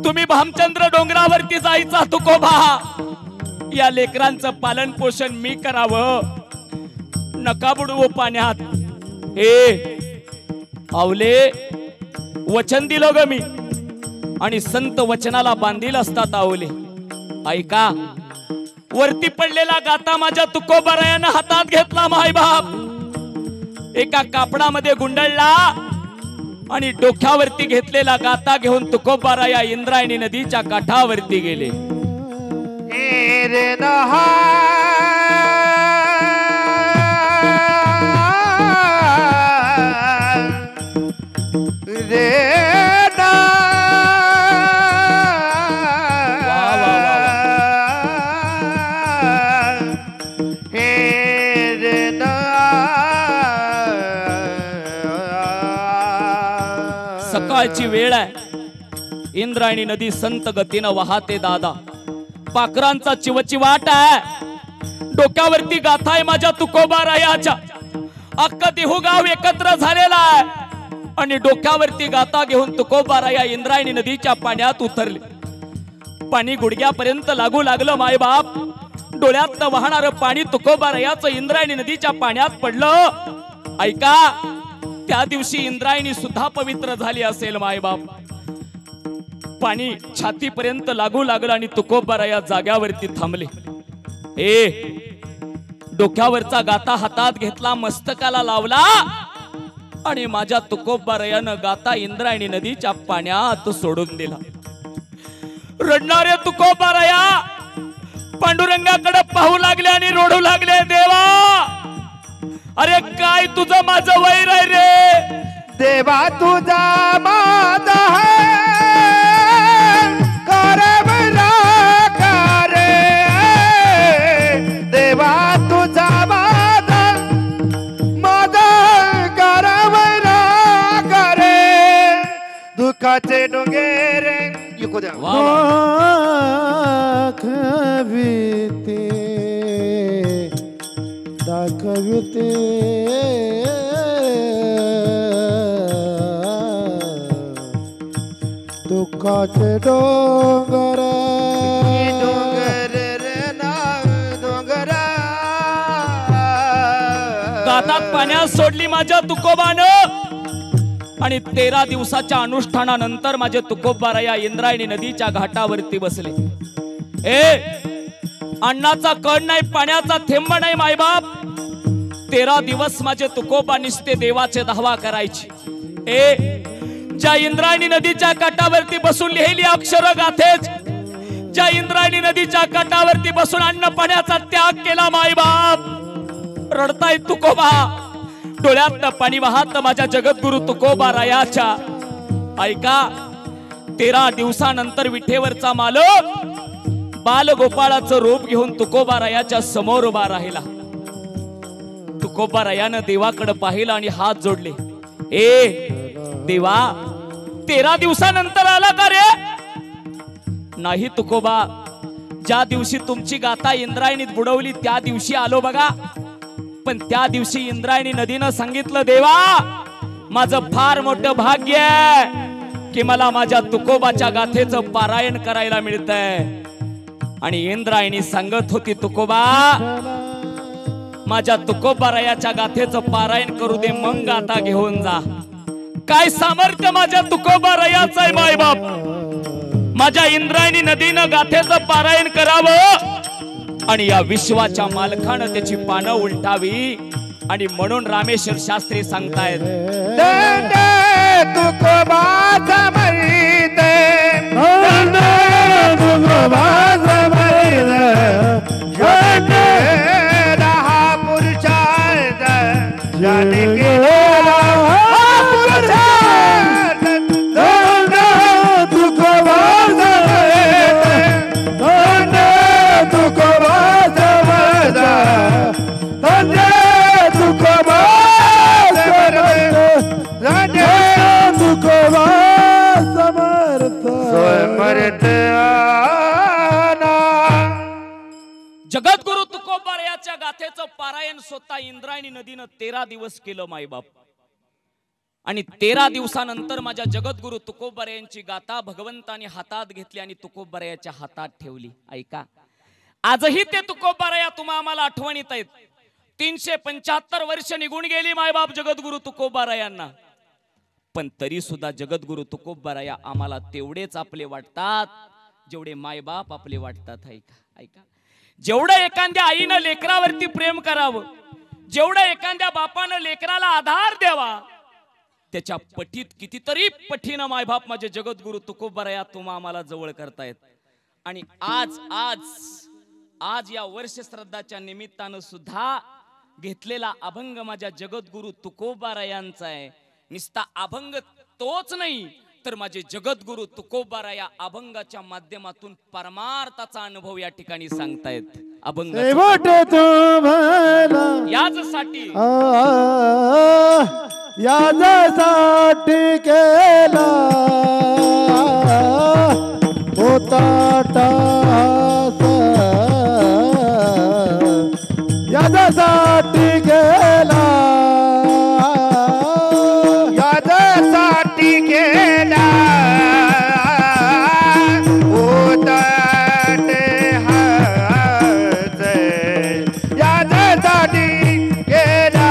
तुम्ही भामचंद्र डोंगरावरती जायचा. तुकोबा, या लेकरांचं पालन पोषण मी करावं, नका बुडवू पाण्यात. आवले, वचन दिलं ग मी आणि संत वचनाला बांधील असतात. आवले ऐका, वरती पडलेला गाता माझ्या तुकोबारायानं हातात घेतला. मायबाप, एका कापडामध्ये गुंडळला आणि डोक्यावरती घेतलेला गाता घेऊन तुकोबाराया इंद्रायणी नदीच्या काठावरती गेले. सकाळची वेळ आहे. इंद्रायणी नदी संत गतीनं वाहते. दादा, पाखरांचा चिवचिवाट आहे. डोक्यावरती गाथा आहे माझ्या तुकोबारायाच्या. अख्खं देहू गाव एकत्र झालेला आहे आणि डोक्यावरती गाथा घेऊन तुकोबाराया इंद्रायणी नदीच्या पाण्यात उतरले. पाणी गुडघ्यापर्यंत लागू लागलं. मायबाप, डोळ्यातनं वाहणारं पाणी तुकोबारायाचं इंद्रायणी नदीच्या पाण्यात पडलं ऐका, त्या दिवशी इंद्रायणी सुद्धा पवित्र झाली असेल मायबाप. पाणी छातीपर्यंत लागू लागलं आणि तुकोबाराया जाग्यावरती थांबले. डोक्यावरचा गाता हातात घेतला, मस्तकाला लावला आणि माझ्या तुकोबारायानं गाता इंद्रायणी नदीच्या पाण्यात सोडून दिला. रडणारे तुकोबाराया पांडुरंगाकडे पाहू लागले आणि रोडू लागले, देवा अरे काय तुझं माझं वैर आहे रे. देवा तुझा माझा करवला करे, देवा तुझा माझा करवला करे. दुःखाचे डोंगेरे दाखविते दुःखाचे डोंगर गातात पाण्यात सोडली माझ्या तुकोबानं. आणि 13 दिवसाच्या अनुष्ठानानंतर माझे तुकोबाराया इंद्रायणी नदीच्या घाटावरती बसले. अन्नाचा कण नाही, पाण्याचा थेंब नाही मायबाप. 13 दिवस माझे तुकोबा निस्ते देवाचे धावा करायचे. ज्या इंद्रायणी नदीच्या काठावरती बसून लिहिली अक्षर गाथेच, ज्या इंद्रायणी नदीच्या काठावरती बसून अन्न पाण्याचा त्याग केला मायबाप. रडताय तुकोबा, डोळ्यात पाणी वाहत माझ्या जगद्गुरु तुकोबारायाच्या. ऐका, 13 दिवसानंतर विठेवरचा मालक बालगोपाळाचं रूप घेऊन तुकोबारायाच्या समोर उभा राहिला. तुकोबारायानं देवाकडे पाहिलं आणि हात जोडले. देवा 13 दिवसानंतर आला का रे. नाही तुकोबा, ज्या दिवशी तुमची गाथा इंद्रायणीत बुडवली त्या दिवशी आलो बघा. पण त्या दिवशी इंद्रायणी नदीनं सांगितलं, देवा माझं फार मोठं भाग्य आहे की मला माझ्या तुकोबाच्या गाथेचं पारायण करायला मिळतंय. आणि इंद्रायणी सांगत होती, तुकोबा माझ्या तुकोबारायाच्या गाथेचं पारायण करू दे, मग गाथा घेऊन जा. काय सामर्थ्य माझ्या तुकोबारायाचं आहे मायबाप. माझ्या इंद्रायणी नदीनं गाथेचं पारायण करावं आणि या विश्वाच्या मालकानं त्याची पानं उलटावी. आणि म्हणून रामेश्वर शास्त्री सांगतायत, तुकोबाचा मरिते दहा पुरुषार्थ जाने केला जगद्गुरु तुकोबारायाच्या गाथेचं पारायण स्वतः इंद्रायणी नदीनं 13 दिवस केलं मायबाप. आणि 13 दिवसानंतर माझ्या जगद्गुरु तुकोबारायांची गाथा भगवंताने हातात घेतली आणि तुकोबारायाच्या हातात ठेवली. ऐका, आजही ते तुकोबाराया तुम्हा आम्हाला आठवणीत आहेत. 375 वर्ष निघून गेली मायबाप जगद्गुरु तुकोबारायांना. पण तरी सुद्धा जगद्गुरु तुकोबाराया आम्हाला तेवढेच आपले वाटतात जेवढे मायबाप आपले वाटतात. ऐका, जेवढं एखाद्या आईनं लेकरावरती प्रेम करावं, जेवढं एखाद्या बापानं लेकराला आधार द्यावा, त्याच्या पटीत कितीतरी पटीनं मायबाप माझे जगद्गुरु तुकोबाराया तुम्हा आम्हाला जवळ करतायत. आणि आज या वर्ष श्राद्धाच्या निमित्तानं सुद्धा घेतलेला अभंग माझ्या जगद्गुरु तुकोबारायांचा आहे. निस्ता अभंग तोच नाही तर माझे जगद्गुरु तुकोबाराया अभंगाच्या माध्यमातून परमार्थाचा अनुभव या ठिकाणी सांगतायत. अभंग यासाठी केला होता यासाठी केला केला यासाठी केला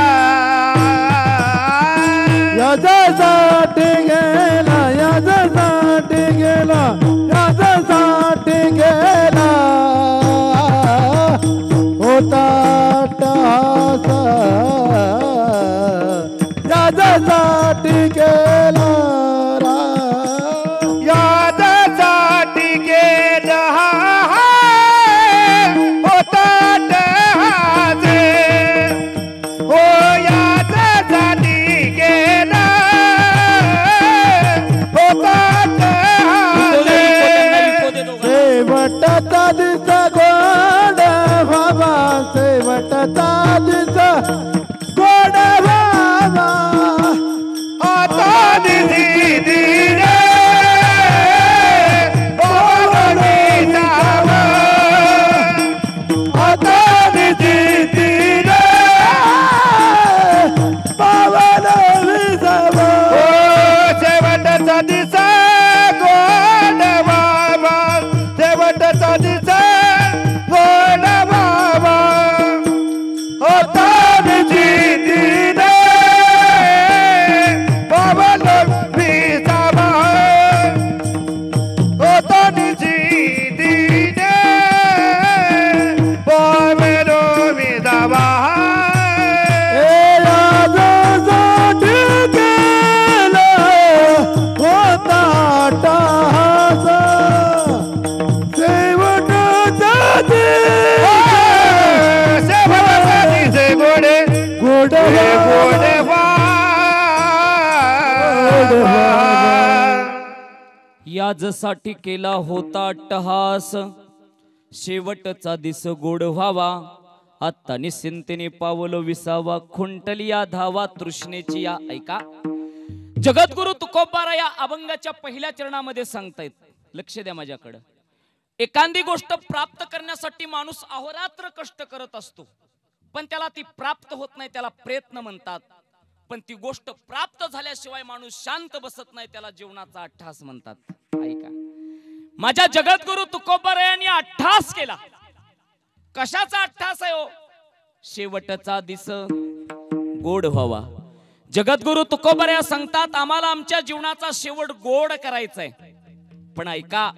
शेवटचा दिस गोड व्हावा शेवटचा दिस गोड व्हावा आता दिसी दिरे पवनी जावा आता दिसी दिरे पवन विसावा शेवटचा दिसा गोड बाबा शेवटचा दिसा गोड बाबा आता दिसी दिरे पवन विसावा आता दिसी दिरे पवन विसावा याजसाठी केला होता अट्टहास शेवटचा दिस गोड व्हावा आता निश्चिंतेने पावलो विसावा खुंटली या धावा तृष्णेची या ऐका जगद्गुरु तुकोबारा या अभंगाच्या पहिल्या चरणामध्ये सांगतायत लक्ष द्या माझ्याकडे एखादी गोष्ट प्राप्त करण्यासाठी माणूस अहोरात्र कष्ट करत असतो पण त्याला ती प्राप्त होत नाही त्याला प्रयत्न म्हणतात पण ती गोष्ट प्राप्त झाल्याशिवाय माणूस शांत बसत नाही त्याला जीवनाचा अट्टहास म्हणतात ऐका माझ्या जगद्गुरु तुकोबारा यांनी अट्टहास केला कशाचा अट्टहास आहे हो शेवटचा दिस गोड व्हावा जगद्गुरु तुकोबारा सांगतात आम्हाला आमच्या जीवनाचा शेवट गोड करायचा आहे पण ऐका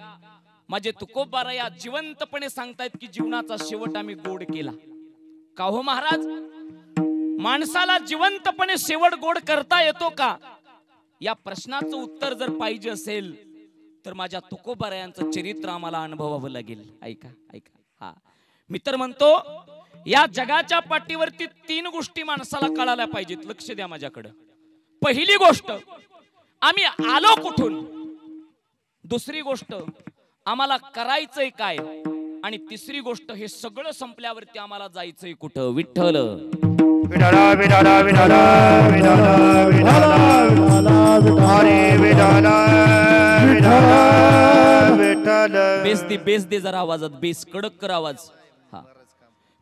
माझे तुकोबारा या जिवंतपणे सांगतायत की जीवनाचा शेवट आम्ही गोड केला का हो महाराज माणसाला जिवंतपणे शेवट गोड करता येतो का या प्रश्नाचं उत्तर जर पाहिजे असेल तर माझ्या तुकोबारा यांचं चरित्र आम्हाला अनुभवावं लागेल ऐका ऐका हा मी तर म्हणतो या जगाच्या पाठीवरती 3 गोष्टी माणसाला कळायला पाहिजेत लक्ष द्या माझ्याकडे पहिली गोष्ट आम्ही आलो कुठून दुसरी गोष्ट आम्हाला करायचंय काय आणि तिसरी गोष्ट हे सगळं संपल्यावरती आम्हाला जायचंय कुठं विठ्ठल विठाला विठाला विठाला विठाला विठाला हरे विठाला विठाला विठाला बेस दे जरा आवाजात बेस कडक कर आवाज हा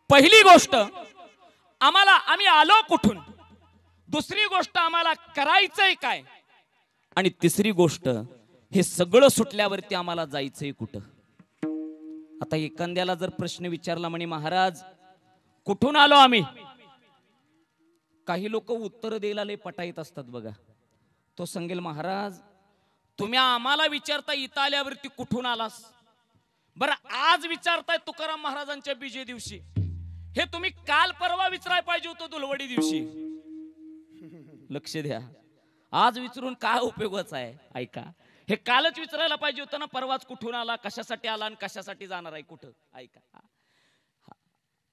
पहिली गोष्ट आम्ही आलो कुठून दुसरी गोष्ट आम्हाला करायचंय काय आणि तिसरी गोष्ट हे सगळं सुटल्यावरती आम्हाला जायचंय कुठं आता एखाद्याला जर प्रश्न विचारला म्हणे महाराज कुठून आलो आम्ही काही लोक उत्तर द्यायला लय पटाईत असतात बघा तो सांगेल महाराज तुम्ही आम्हाला विचारता इथं आल्यावरती कुठून आलास बरं आज विचारताय तुकाराम महाराजांच्या बीजे दिवशी हे तुम्ही काल परवा विचारायला पाहिजे होतं दुलवडी दिवशी लक्ष द्या आज विचारून काय उपयोगाचा आहे ऐका हे कालच विचारायला पाहिजे होतं ना परवाच कुठून आला कशासाठी आला आणि कशासाठी जाणार आहे कुठं ऐका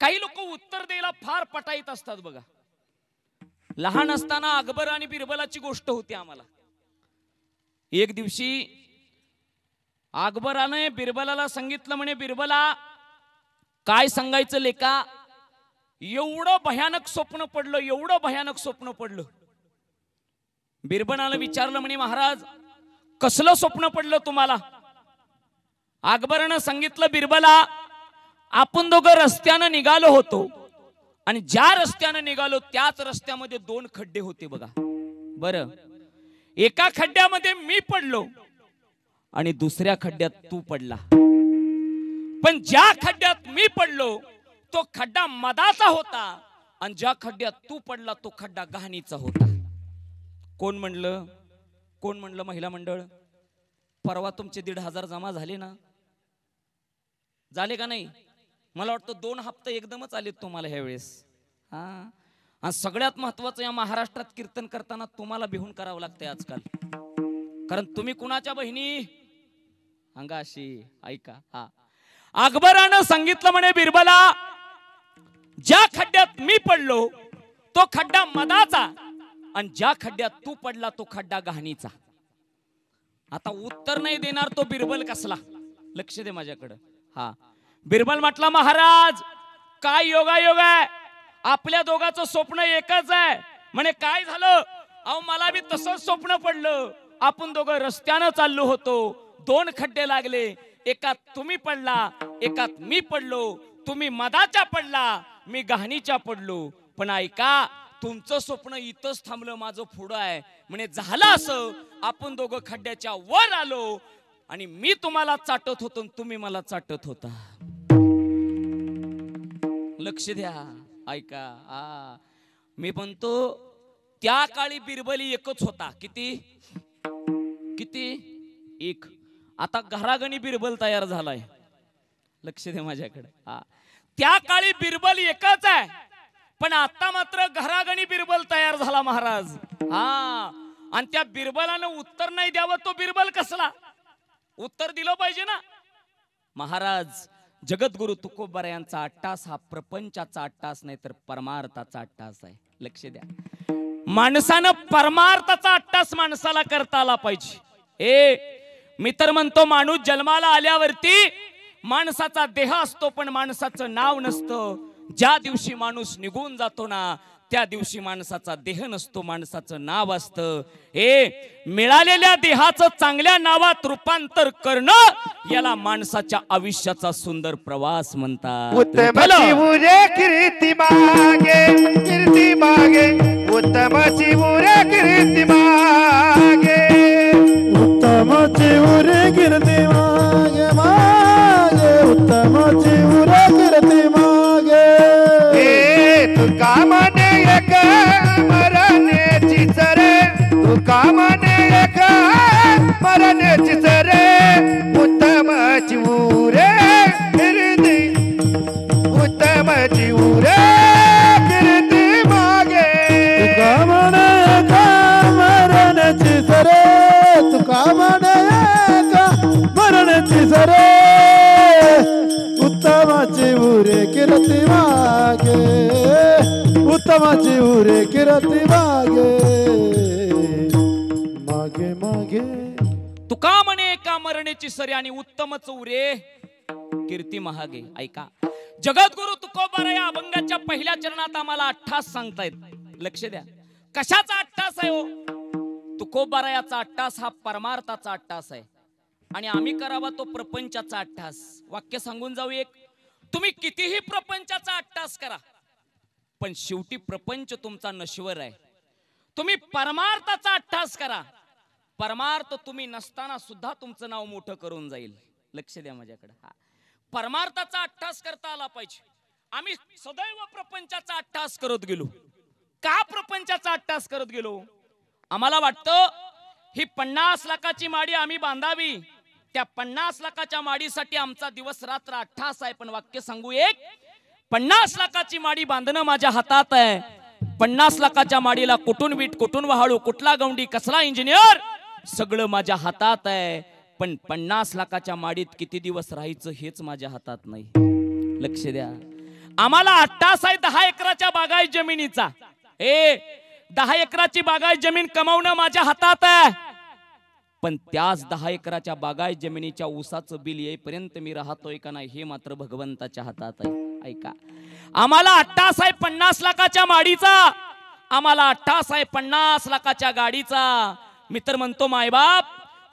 काही लोक उत्तर द्यायला फार पटाईत असतात बघा लहान असताना अकबर आणि बिरबलाची गोष्ट होती आम्हाला एक दिवशी अकबराने बिरबलाला सांगितलं म्हणे बिरबला काय सांगायचं लेका एवढं भयानक स्वप्न पडलं एवढं भयानक स्वप्न पडलं बिरबलाने विचारलं म्हणे महाराज कसलं स्वप्न पडलं तुम्हाला अकबरानं सांगितलं बिरबला आपण दोघं रस्त्यानं निघालो होतो आणि ज्या रस्त्यानं निघालो त्याच रस्त्यामध्ये 2 खड्डे होते बघा बरं एका खड्ड्यामध्ये मी पडलो आणि दुसऱ्या खड्ड्यात तू पडला पण ज्या खड्ड्यात मी पडलो तो खड्डा मदाचा होता आणि ज्या खड्ड्यात तू पडला तो खड्डा गहाणीचा होता कोण म्हणलं महिला मंडळ परवा तुमचे 1,500 जमा झाले ना झाले का नाही मला वाटतं 2 हप्ते एकदमच आलेत तुम्हाला ह्या वेळेस आणि सगळ्यात महत्वाचं या महाराष्ट्रात कीर्तन करताना तुम्हाला बिहून करावं लागतंय आजकाल कारण तुम्ही कुणाच्या बहिणी अंगाशी ऐका हा अकबरानं सांगितलं म्हणे बिरबला ज्या खड्ड्यात मी पडलो तो खड्डा मदाचा आणि ज्या खड्ड्यात तू पडला तो खड्डा गहाणीचा आता उत्तर नाही देणार तो बिरबल कसला लक्ष दे माझ्याकडे हा बिरबल म्हटला महाराज काय योगायोग आहे, आपल्या दोघांचं स्वप्न एकच आहे. म्हणे काय झालं, अहो मला बी तसंच स्वप्न पडलं. आपण दोघं रस्त्यानं चाललो होतो, 2 खड्डे लागले, एकात तुम्ही पडला, एकात मी पडलो. तुम्ही मधाच्या पडला, मी गहाणीच्या पडलो. पण ऐका, तुमचं स्वप्न इथंच थांबलं, माझं पुढं आहे. म्हणे झालं असं, आपण दोघं खड्ड्याच्या वर आलो आणि मी तुम्हाला चाटत होतो, तुम्ही मला चाटत होता. लक्ष द्या, ऐका. मी म्हणतो त्या काळी बिरबली एकच होता. किती किती एक. आता घरागणी बिरबल तयार झालाय. लक्ष द्या माझ्याकडे. त्या काळी बिरबल एकच आहे, पण आता मात्र घरागणी बिरबल तयार झाला महाराज. आणि त्या बिरबलानं उत्तर नाही द्यावं, तो बिरबल कसला, उत्तर दिलं पाहिजे ना महाराज. जगद्गुरु तुकोबाराय यांचा अट्टास हा प्रपंचाचा अट्टास नाही तर परमार्थाचा अट्टास आहे. लक्ष द्या, माणसानं परमार्थाचा अट्टास माणसाला करता आला पाहिजे. मी तर म्हणतो माणूस जन्माला आल्यावरती माणसाचा देह असतो, पण माणसाचं नाव नसतं. ज्या दिवशी माणूस निघून जातो ना, त्या दिवशी माणसाचा देह नसतो, माणसाचं नाव असतं. मिळालेल्या देहाचं चांगल्या नावात रूपांतर करणं याला माणसाच्या आयुष्याचा सुंदर प्रवास म्हणतात. उत्तम शिवरे कीर्ती मागे, कीर्ती मागे, उत्तम शिवरे कीर्ती मागे, उत्तम चिवरे कीर्ती मागे मागे, उत्तम चिवरे कीर्ती मागे. तुका म्हणे एक मरण्याची सरे, तुका म्हणे एक मरण्याची सरे, उत्तम चिवरे कीर्ती, उत्तम चिवरे कीर्ती मागे. तुका म्हणे का मरण्याची सरे, तुका म्हणे का मरण्याची सरे, उत्तमाची उरे कीर्ती मागे, उत्तमाची उरे कीर्ती मागे मागे मागे. तुका म्हणे का मरण्याची सरी आणि उत्तमच उरे कीर्ती महागे. ऐका, जगद्गुरु तुकोबाराय या अभंगाच्या पहिल्या चरणात आम्हाला अट्ठास सांगतायत. लक्ष द्या, कशाचा अट्टास आहे हो? तुकोबारायाचा अट्टास हा परमार्थाचा अट्टास आहे आणि आम्ही करावा तो प्रपंचाचा अट्टास. वाक्य सांगून जाऊ एक, तुम्ही कितीही प्रपंचाचा अट्टास करा, पण शेवटी प्रपंच तुमचा नश्वर आहे. तुम्ही परमार्थाचा अट्टास करा, परमार्थ तुम्ही नसताना सुद्धा तुमचं नाव मोठं करून जाईल. लक्ष द्या माझ्याकडे. परमार्थाचा अट्टास करता आला पाहिजे. आम्ही सदैव प्रपंचाचा अट्टास करत गेलो. का प्रपंचाचा अट्टास करत गेलो? आम्हाला वाटतं ही 50 लाखाची माडी आम्ही बांधावी, त्या 50 लाखाच्या माडीसाठी आमचा दिवस रात्र अट्टास आहे. पण वाक्य सांगू एक, 50 लाखाची माडी बांधणं माझ्या हातात आहे. 50 लाखाच्या माडीला कुठून वीट, कुठून वाळू, कुठला गवंडी, कसला इंजिनियर, सगळं माझ्या हातात आहे. पण 50 लाखाच्या माडीत किती दिवस राहायचं हेच माझ्या हातात नाही. लक्ष द्या, आम्हाला अट्टास आहे 10 एकराच्या बागायत जमिनीचा. 10 एकराची बागायत जमीन कमावणं माझ्या हातात आहे. पण त्याच 10 एकराच्या बागायत जमिनीच्या ऊसाचं बिल येईपर्यंत मी राहतोय का नाही हे मात्र भगवंताच्या हातात आहे. ऐका, आम्हाला अट्टास आहे 50 लाखाच्या माडीचा, आम्हाला अट्टास आहे 50 लाखाच्या गाडीचा. मित्र म्हणतो मायबाप,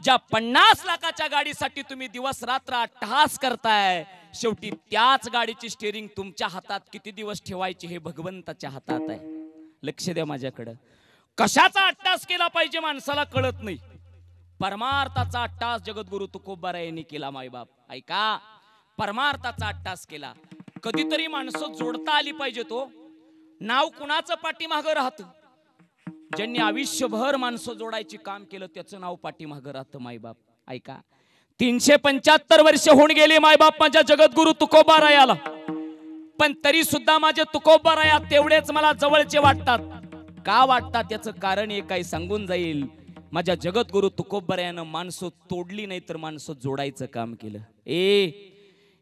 ज्या 50 लाखाच्या गाडीसाठी तुम्ही दिवस रात्र अट्टास करताय, शेवटी त्याच गाडीची स्टीअरिंग तुमच्या हातात किती दिवस ठेवायची हे भगवंताच्या हातात आहे. लक्ष द्या माझ्याकडे. कशाचा अट्टास केला पाहिजे माणसाला कळत नाही. परमार्थाचा अट्टास जगद्गुरु तुकोबाराय यांनी केला मायबाप. ऐका, परमार्थाचा अट्टास केला. कधीतरी माणसं जोडता आली पाहिजे. तो नाव कुणाचं पाठीमागं राहतं? ज्यांनी आयुष्यभर माणसं जोडायची काम केलं त्याचं नाव पाठीमागं राहतं मायबाप. ऐका, 375 वर्ष होऊन गेली मायबाप माझ्या जगद्गुरु तुकोबारायाला, पण तरी सुद्धा माझे तुकोबाराया तेवढेच मला जवळचे वाटतात. का वाटतात याचं कारण एक काही सांगून जाईल. माझ्या जगद्गुरु तुकोबारायानं माणसं तोडली नाही तर माणसं जोडायचं काम केलं.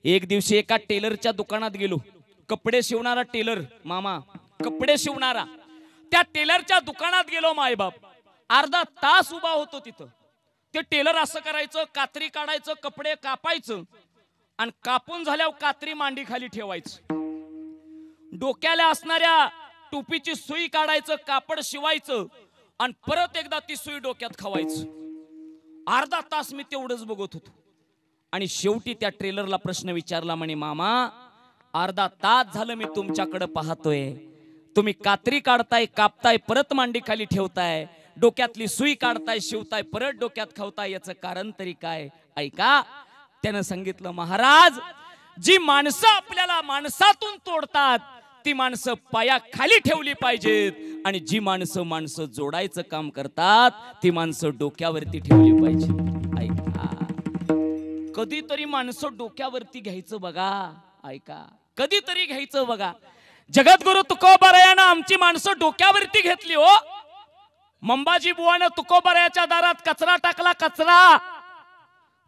एक दिवशी एका टेलरच्या दुकानात गेलो. कपडे शिवणारा टेलर मामा, कपडे शिवणारा, त्या टेलरच्या दुकानात गेलो मायबाप. अर्धा तास उभा होतो तिथं. ते टेलर असं करायचं, कात्री काढायचं, कपडे कापायचं आणि कापून झाल्यावर कात्री मांडी खाली ठेवायचं, डोक्याला असणाऱ्या टोपीची सुई काढायचं, कापड शिवायचं आणि परत एकदा ती सुई डोक्यात खवायचं. अर्धा तास मी तेवढंच बघत होतो आणि शेवटी त्या ट्रेलरला प्रश्न विचारला, म्हणे मामा अर्धा तास झालं मी तुमच्याकडे पाहतोय, तुम्ही कात्री काढताय, कापताय, परत मांडी खाली ठेवताय, डोक्यातली सुई काढताय, शिवताय, परत डोक्यात खवताय, याचं कारण तरी काय? ऐका. त्यानं सांगितलं, महाराज जी माणसं आपल्याला माणसातून तोडतात ती माणसं पाया खाली ठेवली पाहिजेत आणि जी माणसं जोडायचं काम करतात ती माणसं डोक्यावरती ठेवली पाहिजे. ऐका, कधीतरी माणसं डोक्यावरती घ्यायचं बघा. ऐका, कधीतरी घ्यायचं बघा. जगद्गुरु तुकोबारायानं आमची माणसं डोक्यावरती घेतली हो. मंबाजी बुवानं तुकोबारायाच्या दारात कचरा टाकला, कचरा.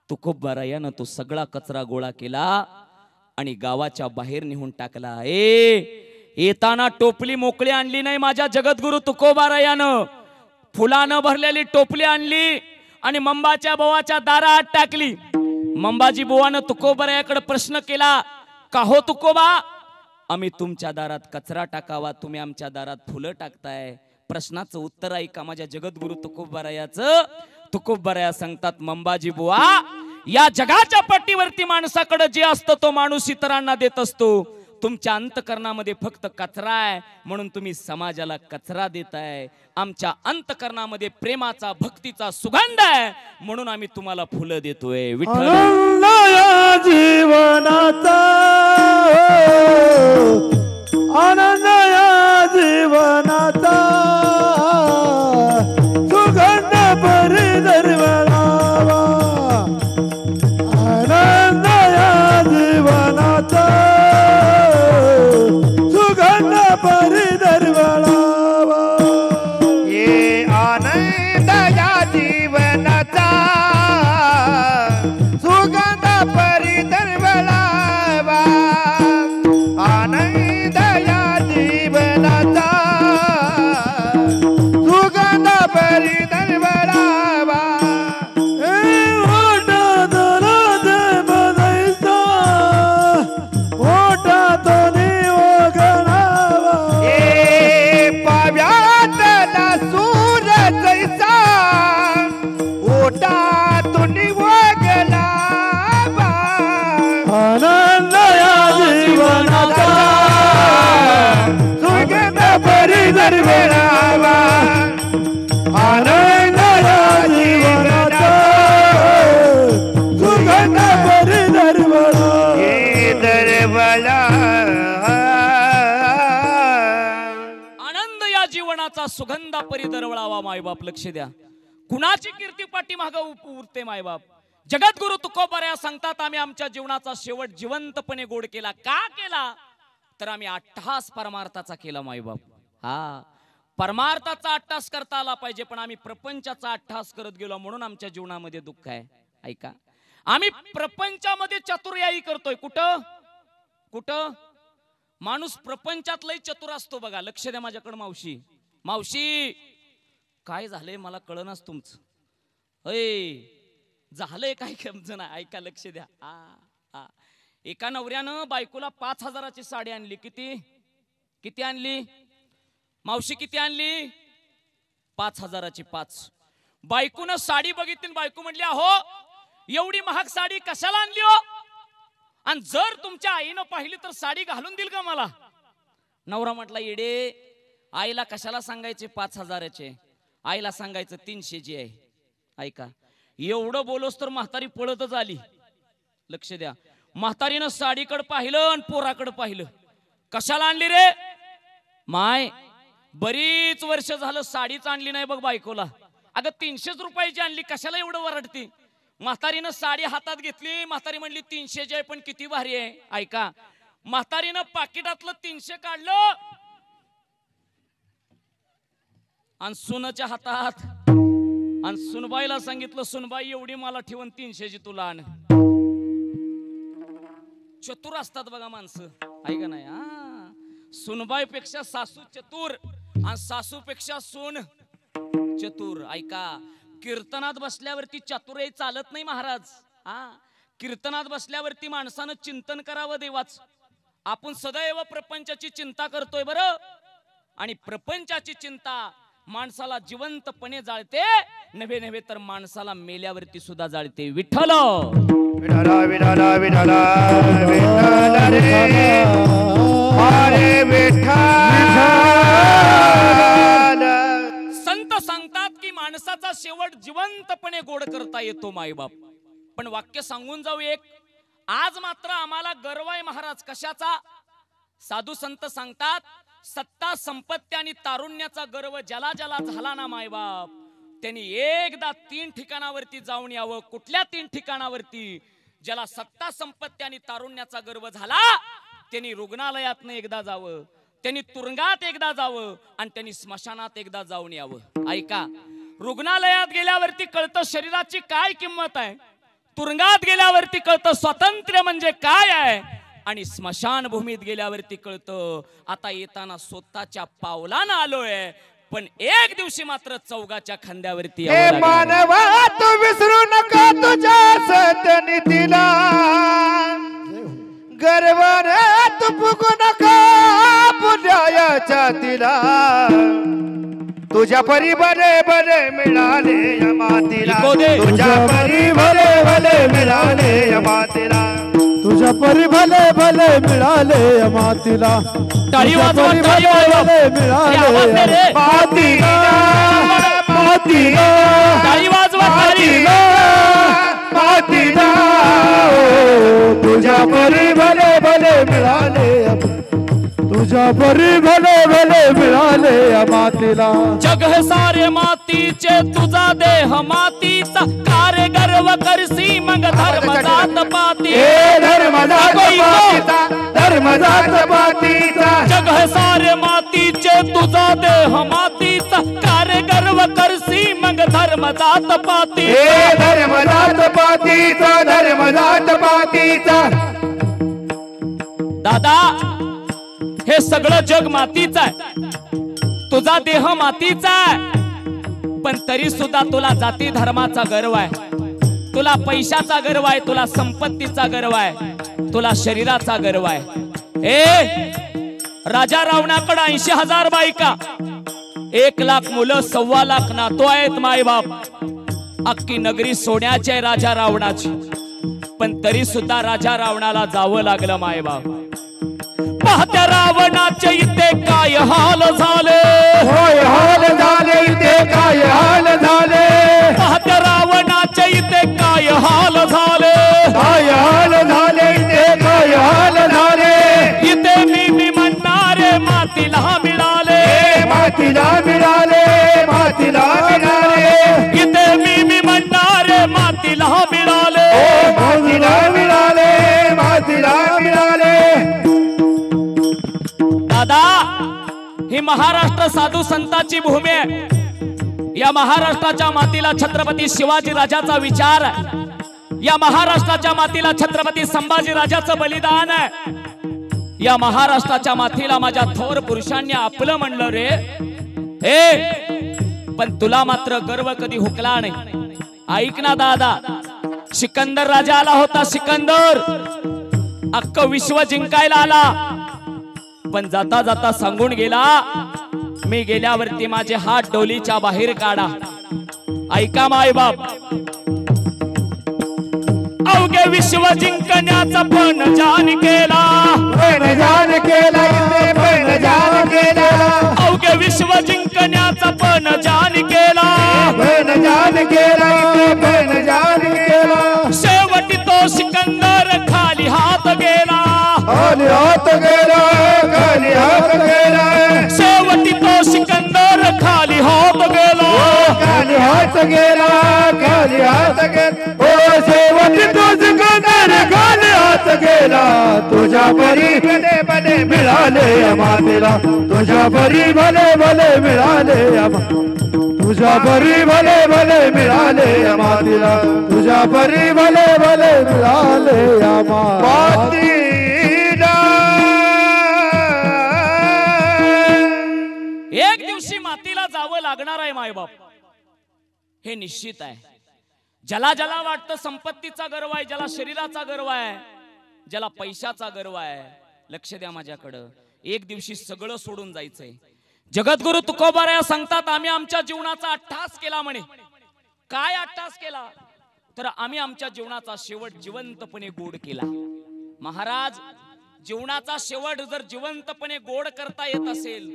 तुकोबारायानं तो सगळा कचरा गोळा केला आणि गावाच्या बाहेर निघून टाकला. येताना टोपली मोकळी आणली नाही माझ्या जगद्गुरु तुकोबारायानं, फुलानं भरलेली टोपली आणली आणि मंबाच्या बुवाच्या दारात टाकली. मंबाजी बुवानं तुकोबारायाकडे प्रश्न केला, का हो तुकोबा, आम्ही तुमच्या दारात कचरा टाकावा, तुम्ही आमच्या दारात फुलं टाकताय. प्रश्नाचं उत्तर ऐका माझ्या जगद्गुरु तुकोबारायाचं. तुकोबाराया सांगतात, मंबाजी बुवा, या जगाच्या पट्टीवरती माणसाकडे जे असतं तो माणूस इतरांना देत असतो. तुमच्या अंतकरणामध्ये फक्त कचरा आहे म्हणून तुम्ही समाजाला कचरा देताय. आमच्या अंतकरणामध्ये प्रेमाचा, भक्तीचा सुगंध आहे म्हणून आम्ही तुम्हाला फुलं देतोय. विठ्ठल या जीवनाचा, आनंद या जीवनाचा, सुगंध परी दरवळावा. आनंद या जीवनाचा, सुगंध परी दरवळावा. ये आनंद या जीवनाचा, सुगंध परी दरवळावा. आनंद या जीवनाचा, सुगंध परी दरवळावा. पाव्यातला सूर जैसा ओटातून वगळावा. आनंद या जीवनाचा, सुगंध परी दरवळावा. आनंद या जीवनाचा, सुगंध परी दरवळावा. हे दरवळा. आनंद या जीवनाचा सुगंधा परी दरवळावा. मायबाप लक्ष द्या, कुणाची कीर्ती पाठीमाग उरते मायबाप. जगद्गुरु तुकोबाराया सांगतात, आम्ही आमच्या जीवनाचा शेवट जिवंतपणे गोड केला. का केला? तर आम्ही अट्टहास परमार्थाचा केला मायबाप. हा, परमार्थाचा अट्टहास करता आला पाहिजे पण आम्ही प्रपंचाचा अट्टहास करत गेलो म्हणून आमच्या जीवनामध्ये दुःख आहे. ऐका, आम्ही प्रपंचामध्ये चतुर्यायी करतोय. कुठं कुठं माणूस प्रपंचात लई चतुर असतो बघा. लक्ष द्या माझ्याकडे. मावशी, मावशी काय झालंय मला कळनाच तुमचं. झालंय काय समज ना. ऐका, लक्ष द्या. एका नवऱ्यानं बायकोला 5,000ची साडी आणली. किती किती आणली मावशी? किती आणली? 5,000ची 5. बायकोनं साडी बघितली, बायको म्हटली, अहो एवढी महाग साडी कशाला आणली हो? आणि जर तुमच्या आईनं पाहिली तर साडी घालून देईल का मला? नवरा म्हटला, येडे, आईला कशाला सांगायचे 5,000चे, आईला सांगायचं 300ची आहे. ऐका, एवढं बोलोस तर म्हातारी पळतच आली. लक्ष द्या, म्हातारीनं साडीकडे पाहिलं आणि पोराकडे पाहिलं. कशाला आणली रे? माय, बरीच वर्ष झालं साडीच आणली नाही बघ बायकोला. अगं 300 रुपयाची आणली, कशाला एवढं वरडती? म्हातारीनं साडी हातात घेतली. म्हातारी म्हणली 300ची आहे पण किती भारी आहे. ऐका, म्हातारीनं पाकिटातलं 300 काढलं आणि सुनाच्या हातात, आणि सुनबाईला सांगितलं, सुनबाई एवढी मला ठेवून 300ची तुला आण. चतुर असतात बघा माणसं. ऐका नाही. सुनबाईपेक्षा सासू चतुर आणि सासूपेक्षा सून चतुर. ऐका, कीर्तनात बसल्यावरती चतुराई चालत नाही महाराज. कीर्तनात बसल्यावरती माणसानं चिंतन करावं देवाच. आपण सदैव प्रपंचाची चिंता करतोय बरं, आणि प्रपंचाची चिंता माणसाला जिवंतपणे जाळते, नव्हे नव्हे तर माणसाला मेल्यावरती सुद्धा जाळते. विठ्ठल विठाला विठाला विठाला विठाला रे अरे विठाला. संत सांगतात की माणसाचा शेवट जिवंतपणे गोड करता येतो मायबाप. पण वाक्य सांगून जाऊ एक, आज मात्र आम्हाला गर्व आहे महाराज. कशाचा? साधू संत सांगतात सत्ता संपत्ती आणि तारुण्याचा गर्व ज्याला ज्याला झाला ना मायबाप, त्यांनी एकदा 3 ठिकाणावरती जाऊन यावं. कुठल्या 3 ठिकाणावरती? ज्याला सत्ता संपत्ती आणि तारुण्याचा गर्व झाला त्यांनी रुग्णालयातनं एकदा जावं, त्यांनी तुरुंगात एकदा जावं, आणि त्यांनी स्मशानात एकदा जाऊन यावं. ऐका, रुग्णालयात गेल्यावरती कळतं शरीराची काय किंमत आहे, तुरुंगात गेल्यावरती कळतं स्वातंत्र्य म्हणजे काय आहे, आणि स्मशान भूमीत गेल्यावरती कळतं आता येताना स्वतःच्या पावलानं आलोय, पण एक दिवशी मात्र चौगाच्या खांद्यावरती हे मानवा तू विसरू नका तुझ्या सतनीतीला, गर्वाने तू फुगू नका पुण्याच्या तिला. तुझ्या परी भले भले मिळाले या मातीला, तुझ्या परी भले भले मिळाले या मातीला, तुझ्या परी भले भले मिळाले या मातीला. टाळी वाजवा, टाळी वाजवा. मिळाले मातीला मातीला टाळी वाजवा, मातीला मातीला. तुझ्या परी भले भले मिळाले, तुझ्या परी भले भले मिळाले या मातीला. जग हे सारे मातीचे, तुझा देह मातीचा, कार्य गर्व करसी मग धर्म जात पाती. धर्म जात पातीचा, धर्म जात पातीचा. जग हे सारे मातीचे, तुझा देह मातीचा, कार्य गर्व करसी मग धर्म जात पाती. धर्म जात पातीचा, धर्म जात पातीचा. दादा, हे सगळं जग मातीचं आहे, तुझा देह मातीचा आहे, पण तरी सुद्धा तुला जाती धर्माचा गर्व आहे, तुला पैशाचा गर्व आहे, तुला संपत्तीचा गर्व आहे, तुला शरीराचा गर्व आहे. राजा रावणाकडे 80,000 बायका, 1,00,000 मुलं, 1,25,000 नातू आहेत मायबाप. अख्खी नगरी सोन्याची आहे राजा रावणाची, पण तरी सुद्धा राजा रावणाला जावं लागलं मायबाप. पाहत्या रावणाचे इथे काय हाल झाले, होय हाल झाले इथे काय हाल झाले. पाहत्या रावणाचे इथे काय हाल झाले, काय हाल झाले इथे काय हाल झाले. इथे मी म्हणणारे मातीला मिळाले, मातीला मिळाले, मातीला मिळाले. इथे मी म्हणणारे मातीला मिळाले, मातीला मिळाले, मातीला मिळाले. दादा, ही महाराष्ट्र साधू संतांची भूमी आहे. या महाराष्ट्राच्या मातीला छत्रपती शिवाजी राजाचा विचार आहे, या महाराष्ट्राच्या मातीला छत्रपती संभाजी राजाचं बलिदान आहे, या महाराष्ट्राच्या मातीला माझ्या थोर पुरुषांनी आपलं म्हणलं रे. पण तुला मात्र गर्व कधी हुकला नाही. ऐक ना दादा, सिकंदर राजा आला होता, सिकंदर अख्खं विश्व जिंकायला आला, पण जाता जाता सांगून गेला, मी गेल्यावरती माझे हात डोलीच्या बाहेर काढा. ऐका माय बाप, अवघे विश्व जिंकण्याचा पण जान केला, पण जान केला इथे पण जान केला. अवघे विश्व जिंकण्याचा पण जान केला, पण जान केला इथे पण जान केला. शेवटी तो सिकंदर खाली हात गेला, खाली हात गेला, खाली हात गेला. शेवटी तो सिकंदर खाली हात गेला, खाली हात गेला, खाली हात गेला. ओ शेवटी तो सिकंदर खाली हात गेला. तुझ्या परी भले भले मिळाले या मातीला, तुझ्या परी भले भले मिळाले या, तुझ्या परी भले भले मिळाले या मातीला, तुझ्या परी भले भले मिळाले या मातीला. एक दिवशी मातीला जावं लागणार आहे मायबाप, हे निश्चित आहे. ज्याला ज्याला वाटतं संपत्तीचा गर्व आहे, ज्याला शरीराचा गर्व आहे, ज्याला पैशाचा गर्व आहे, लक्ष द्या माझ्याकडं. एक दिवशी सगळं सोडून जायचंय. जगद्गुरु तुकोबाराया सांगतात, आम्ही आमच्या जीवनाचा अट्टास केला म्हणे. काय अट्टास केला? तर आम्ही आमच्या जीवनाचा शेवट जिवंतपणे गोड केला. महाराज, जीवनाचा शेवट जर जिवंतपणे गोड करता येत असेल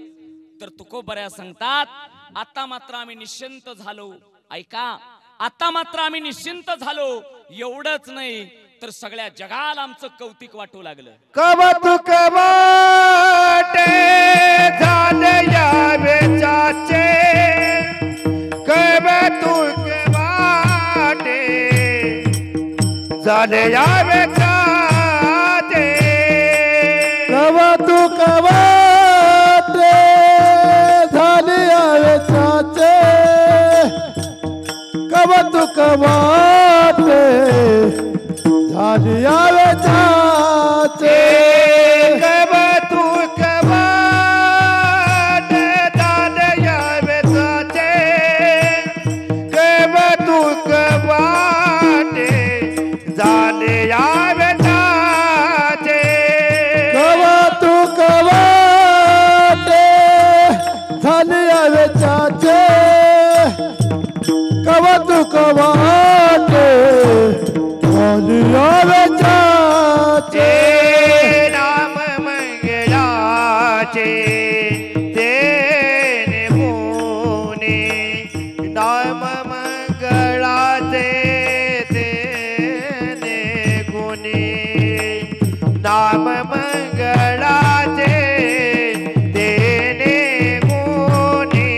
तर तुकोबाराया सांगतात, आता मात्र आम्ही निश्चिंत झालो. ऐका, आता मात्र आम्ही निश्चिंत झालो. एवढंच नाही तर सगळ्या जगाला आमचं कौतिक वाटू लागलं. कौतुक वाटे झाले या वेचाचे, कौतुक वाटे झाले या वेचाचे, कौतुक वाटे झाले या वेचाचे, कौतुक वाटे झाले या वेचाचे, कौतुक वाटे झाले या वेचाचे, कौतुक वाटे झाले या वेचाचे, कौतुक वाटे झाले या वेचाचे, कौतुक वाटे झाले या वेचाचे, नाम मंगळाचे तेने मुने, नाम मंगळाचे तेने गुणे, नाम मंगळाचे तेने गुणे,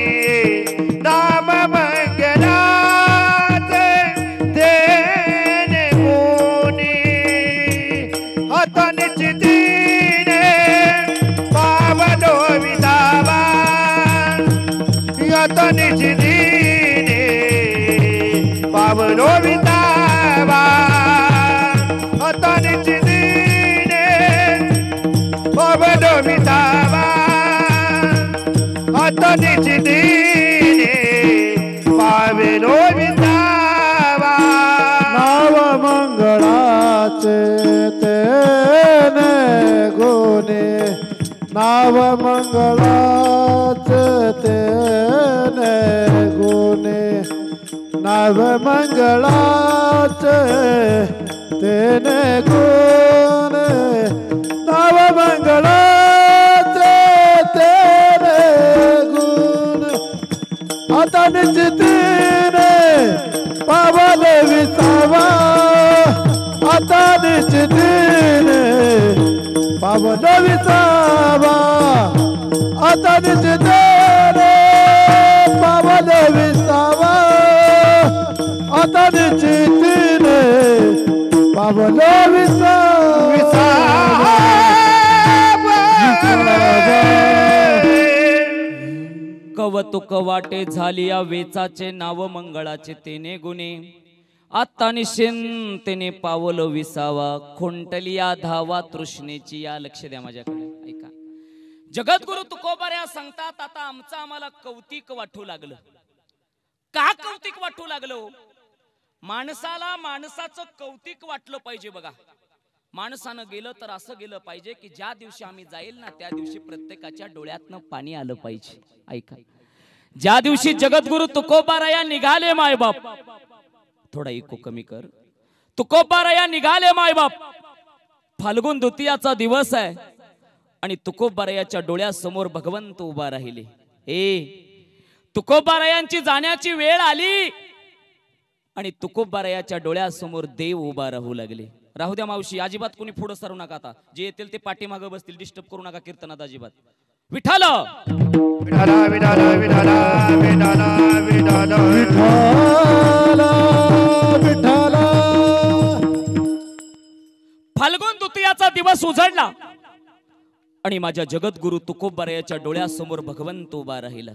नाम मंगळाचे तेने गुणे, हाताने चितीने पावलो विसावा, हाताने चितीने पावलो विसावा, हाताने चितीने पावलो विसावा, हाताने चितीने पावलो विसावा, नाव मंगळाचे तेने गुणे, नाव मंगळाचे तेने गुणे, नाव मंगळाचे तेने गुणे, नाव मंगळाचे तेने गुणे, आता निश्चितीने पावले विसावा, आता निश्चितीने पावले विसावा, आता निश्चितीने पावले विसावा, आता निश्चितीने पावले विसावा. कौतुक वाटे झाली या वेचाचे, नाव मंगळाचे तेने गुणे, आता निश्चिंतेने पावल विसावा, खोंटली या धावा तृष्णेची या. लक्ष द्या माझ्याकडे, ऐका. जगद्गुरु तुकोबाराया सांगतात, आता आमचं आम्हाला कौतिक वाटू लागलं. का कौतिक वाटू लागलं? माणसाला माणसाचं कौतिक वाटलं पाहिजे. बघा, माणसानं गेलं तर असं गेलं पाहिजे की ज्या दिवशी आम्ही जाईल ना त्या दिवशी प्रत्येकाच्या डोळ्यातनं पाणी आलं पाहिजे. ऐका, ज्या दिवशी जगद्गुरु तुकोबाराया निघाले मायबाप, थोडा इको कमी कर, तुकोबाराया निघाले मायबाप, फाल्गुन द्वितीयाचा दिवस आहे आणि तुकोबारायाच्या डोळ्यासमोर भगवंत उभा राहिले. तुकोबारायांची जाण्याची वेळ आली आणि तुकोबारायाच्या डोळ्यासमोर देव उभा राहू लागले. राहू द्या मावशी, अजिबात कोणी पुढे सरू नका. आता जे येतील ते पाठीमागे बसतील, डिस्टर्ब करू नका कीर्तनात अजिबात. विठ्ठल विठाला विठाला विठाला विठाला विठाला विठाला. फाल्गुन द्वितीयाचा दिवस उजळला आणि माझ्या जगद्गुरु तुकोबारायाच्या डोळ्यासमोर भगवंत उभा राहिला.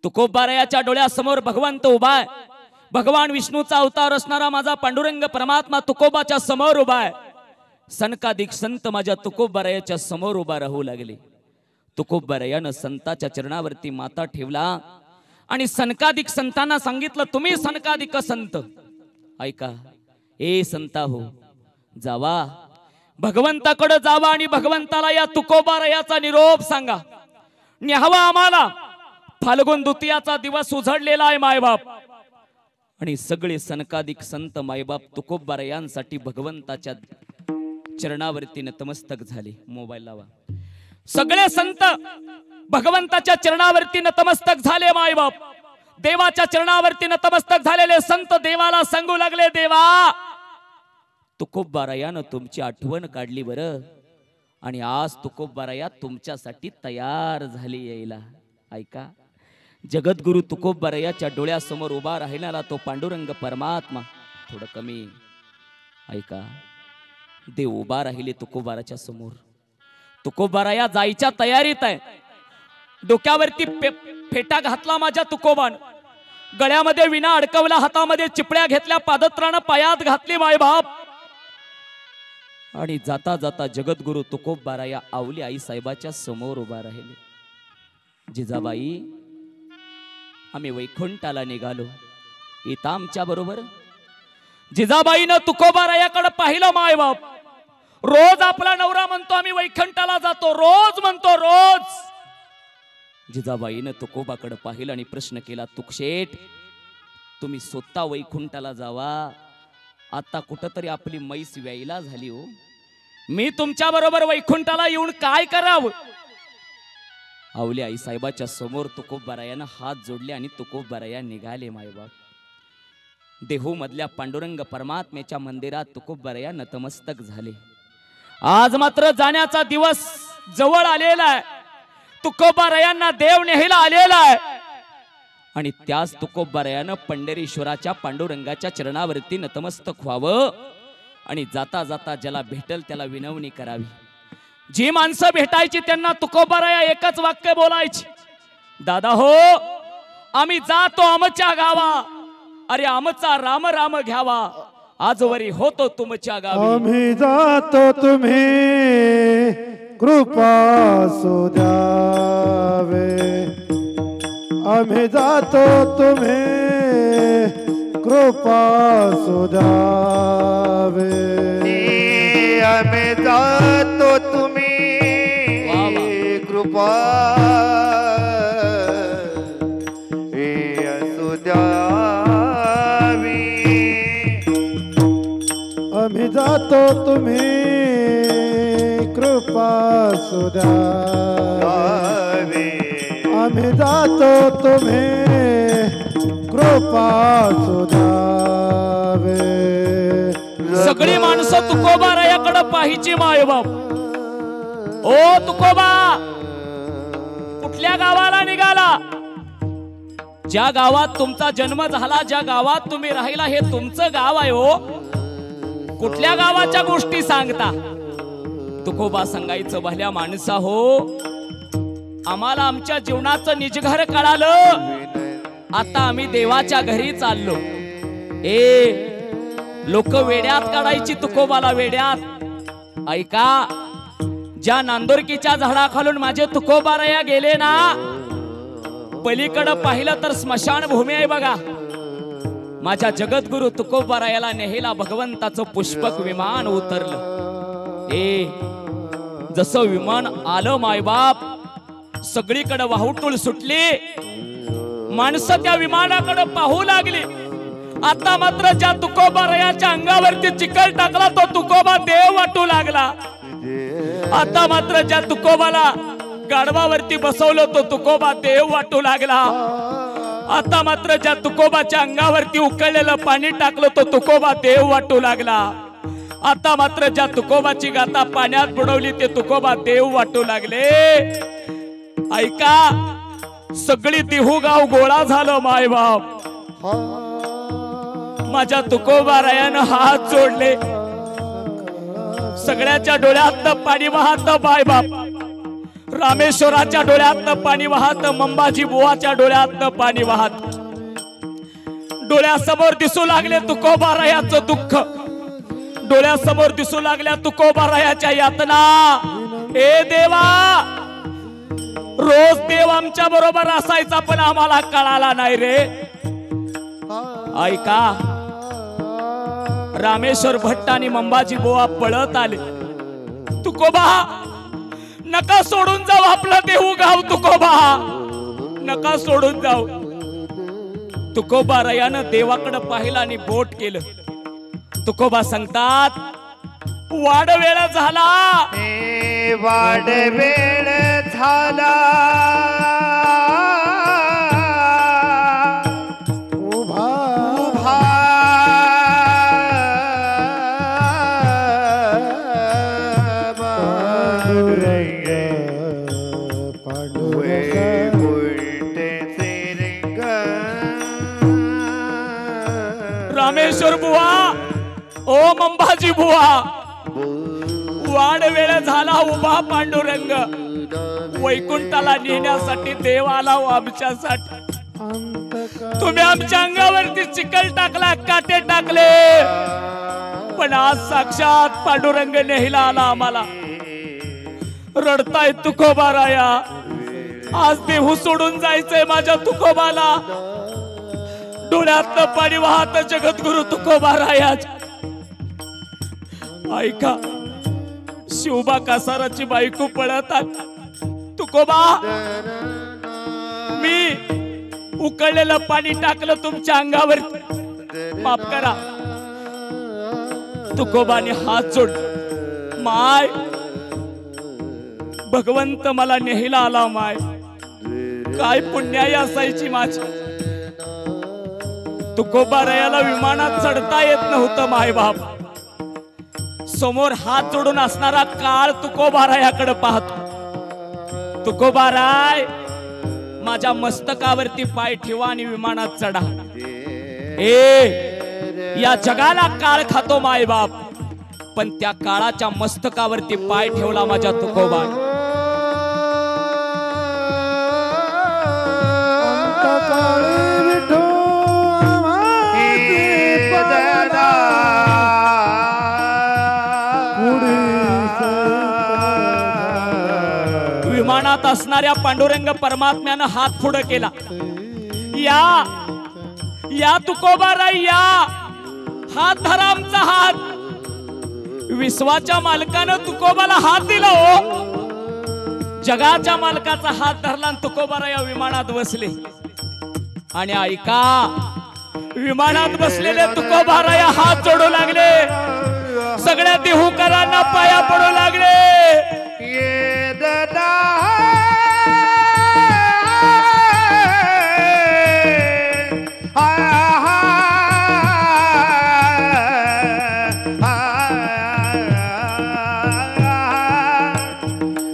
तुकोबारायाच्या डोळ्यासमोर भगवंत उभा आहे. भगवान विष्णूचा अवतार असणारा माझा पांडुरंग परमात्मा तुकोबाच्या समोर उभा आहे. सनकादिक संत माझ्या तुकोबारायाच्या समोर उभा राहू लागले. तुकोबारायानं संताच्या चरणावरती माथा ठेवला आणि सनकादिक संतांना सांगितलं, तुम्ही सनकादिक संत ऐका, ए संता हो, जावा भगवंताकडे जावा आणि भगवंताला या तुकोबारायाचा निरोप सांगा. न्यावा आम्हाला. फाल्गुन द्वितीयाचा दिवस उजळलेला आहे मायबाप. आणि सगळे सनकाधिक संत मायबाप तुकोबारायांसाठी भगवंताच्या चरणावरती नतमस्तक झाले. मोबाईल लावा. सगळे संत भगवंताच्या चरणावरती नतमस्तक झाले मायबाप. देवाच्या चरणावरती नतमस्तक झालेले संत देवाला सांगू लागले, देवा तुकोबारायानं तुमची आठवण काढली बरं, आणि आज तुकोबाराया तुमच्यासाठी तयार झाली यायला. ऐका, जगद्गुरु तुकोबारायाच्या डोळ्यासमोर उभा राहिलेला तो पांडुरंग परमात्मा. थोडं कमी ऐका. देव उभा राहिले तुकोबाराच्या समोर. तुकोबाराया जायच्या तयारीत आहे. डोक्यावरती फेटा घातला माझ्या तुकोबान, गळ्यामध्ये विणा अडकवला, हातामध्ये चिपळ्या घेतल्या, पादत्रानं पायात घातली मायबाप. आणि जाता जाता जगद्गुरु तुकोबाराया आवली आई साहेबाच्या समोर उभा राहिले. जिजाबाई, आम्ही वैकुंठाला निघालो. इथं आमच्या बरोबर. जिजाबाईनं तुकोबारायाकडे पाहिलं मायबाप. रोज आपला नवरा म्हणतो आम्ही वैकुंठाला जातो, रोज म्हणतो, रोज. जिजाबाईनं तुकोबाकडे पाहिलं आणि प्रश्न केला, तुकशेठ तुम्ही स्वतः वैकुंठाला जावा, आता कुठंतरी आपली मैस व्यायला झाली हो. मी तुमच्या बरोबर वैकुंठाला येऊन काय करावं? आवली आई साहेबाच्या समोर तुकोबारायानं हात जोडले आणि तुकोबाराया निघाले मायबाप. देहू मधल्या पांडुरंग परमात्म्याच्या मंदिरात तुकोबाराया नतमस्तक झाले. आज मात्र जाण्याचा दिवस जवळ आलेला आहे. तुकोबारायांना देव न्यायला आलेला आहे. आणि त्याच तुकोबारायानं पंढरीश्वराच्या पांडुरंगाच्या चरणावरती नतमस्तक व्हावं आणि जाता जाता ज्याला भेटल त्याला विनवणी करावी. जी माणसं भेटायची त्यांना तुकोबाराया एकच वाक्य बोलायची, दादा हो आम्ही जातो आमच्या गावा, अरे आमचा राम राम घ्यावा, आजवरी होतो तुमच्या गावी. आम्ही जातो तुम्ही कृपा सुद्यावे, आम्ही जातो तुम्ही कृपा सुद्यावे, आम्ही जातो तुम्ही कृपा सुद्यावी, आम्ही जातो तुम्ही कृपा सुद्यावे, आम्ही जातो तुम्ही कृपा सुद्यावे. सगळी माणसं तुकोबारायाकडे पाहिजे मायबाप. ओ तुकोबा, कुठल्या गावाला निघाला? ज्या गावात तुमचा जन्म झाला, ज्या गावात तुम्ही राहिला, हे तुमचं गाव आहे हो. कुठल्या गावाच्या गोष्टी सांगता? तुकोबा सांगायचं, भल्या माणसा हो, आम्हाला आमच्या जीवनाचं निजघर कळालं, आता आम्ही देवाच्या घरी चाललो. ए लोक वेड्यात काढायची तुकोबाला, वेड्यात. ऐका, ज्या नांदोरकीच्या झाडाखालून माझे तुकोबाराया गेले ना, पलीकडं पाहिलं तर स्मशान भूमी आहे बघा. माझ्या जगद्गुरु तुकोबारायाला नेहेला भगवंताचं पुष्पक विमान उतरलं. ए जसं विमान आलं मायबाप, सगळीकडे वाहुटूळ सुटली. माणसं त्या विमानाकडे पाहू लागली. आता मात्र ज्या तुकोबारायाच्या अंगावरती चिखल टाकला तो तुकोबा देव वाटू लागला. आता मात्र ज्या तुकोबाला गाढवावरती बसवलं तो तुकोबा देव वाटू लागला. आता मात्र ज्या तुकोबाच्या अंगावरती उकळलेलं पाणी टाकलं तो तुकोबा देव वाटू लागला. आता मात्र ज्या तुकोबाची गाथा पाण्यात बुडवली ते तुकोबा देव वाटू लागले. ऐका, सगळी देहू गाव गोळा झालं मायबाप. माझ्या तुकोबारायानं हात जोडले. सगळ्याच्या डोळ्यातनं पाणी वाहत मायबाप. रामेश्वराच्या डोळ्यातनं पाणी वाहत, मंबाजी बुवाच्या डोळ्यातनं पाणी वाहत. डोळ्यासमोर दिसू लागले तुकोबारायाचं दुःख, डोळ्यासमोर दिसू लागल्या तुकोबारायाच्या यातना. ए देवा, रोज देव आमच्या बरोबर असायचा पण आम्हाला कळाला नाही रे. ऐका, रामेश्वर भट्ट आणि मंबाजी बोवा पळत आले. तुकोबा नका सोडून जाऊ आपलं देहू गाव, तुकोबा नका सोडून जाऊ. तुकोबा रयानं देवाकडे पाहिलं आणि बोट केलं. तुकोबा सांगतात वाड वेळ झाला, वाड वेळ झाला, उभा उभा पांडुरंग, वैकुंठचे रंग. रामेश्वर बुवा, ओ मंबाजी बुवा, वाड वेळ झाला उभा पांडुरंग. वैकुंठाला नेण्यासाठी देव आला आमच्यासाठी. तुम्ही आमच्या अंगावरती चिखल टाकला, काटे टाकले, पण आज साक्षात पांडुरंग नेहिला आला आम्हाला. रडताय तुकोबा राया, आज देहू सोडून जायचंय माझ्या तुकोबाला. डोळ्यातलं पाणी वाहत जगद्गुरु तुकोबा रायाच. ऐका, शिवबा कासाराची बायको पळतात. तुकोबा, मी उकळलेलं पाणी टाकलं तुमच्या अंगावर, माफ करा. तुकोबाने हात जोड, माय भगवंत मला नेहिला आला. माय काय पुण्याई असायची माझी. तुकोबा रयाला विमानात चढता येत नव्हतं. माय बाप समोर हात जोडून असणारा काळ तुकोबा रायाकडे पाहतो. तुकोबा राय, माझ्या मस्तकावरती पाय ठेवा आणि विमानात चढा. या जगाला काळ खातो माय बाप, पण त्या काळाच्या मस्तकावरती पाय ठेवला माझ्या तुकोबा. विमानात असणाऱ्या पांडुरंग परमात्म्यानं हात पुढे केला. या तुकोबा राय, या हात धरा आमचा हात. विश्वाच्या मालकानं तुकोबाला हात दिला. हो, जगाच्या मालकाचा हात धरला आणि तुकोबा राय विमानात बसले. आणि ऐका, विमानात बसलेले तुकोबा राय हात जोडू लागले, सगळ्या देहूकरांना पाया पडू लागले. ये दादा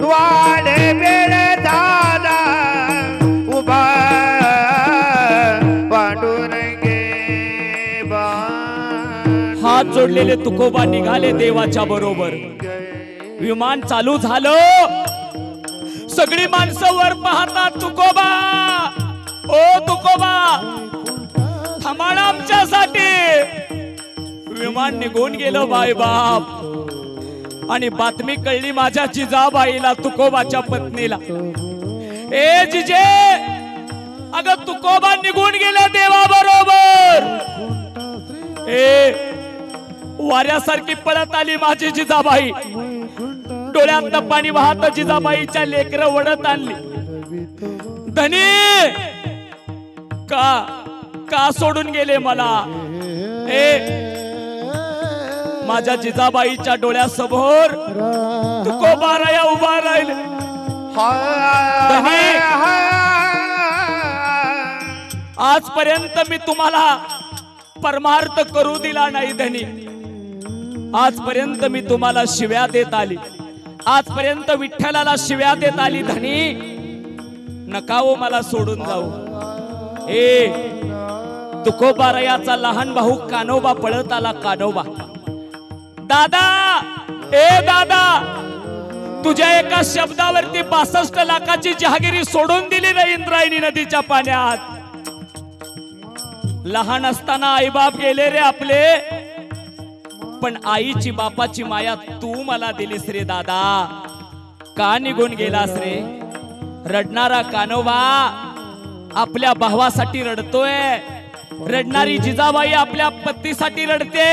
वाड वेळ झाला, उभा पांडुरंगे बा. हात जोडलेले तुकोबा निघाले देवाच्या बरोबर. विमान चालू झालं, सगळी माणसं वर पाहतात. तुकोबा, ओ तुकोबा, थांबा ना आमच्यासाठी. विमान निघून गेलं बाय बाप. आणि बातमी कळली माझ्या जिजाबाईला, तुकोबाच्या पत्नीला. ए जिजे, अगं तुकोबा निघून गेले देवा बरोबर. वाऱ्यासारखी पळत आली माझी जिजाबाई. डोळ्यात पाणी वाहत जिजाबाईच्या लेकरं वडत आणली. धनी, का सोडून गेले मला. माझ्या जिजाबाईच्या डोळ्यासमोर तुकोबा राया उभा राहिले. आजपर्यंत मी तुम्हाला परमार्थ करू दिला नाही धनी. आजपर्यंत मी तुम्हाला शिव्या देत आली, आजपर्यंत विठ्ठलाला शिव्या देत आली. धनी, नका हो मला सोडून जाऊ. तुकोबा रायाचा लहान भाऊ कान्होबा पळत आला. कान्होबा, दादा, दादा, तुझ्या एका शब्दावरती 62 लाखाची जहागिरी सोडून दिली ना इंद्रायणी नदीच्या पाण्यात. लहान असताना आईबाप गेले रे आपले, पण आईची बापाची माया तू मला दिलीस रे दादा. का निघून गेलास रे. रडणारा कान्होबा आपल्या भावासाठी रडतोय. रडणारी जिजाबाई आपल्या पतीसाठी रडते.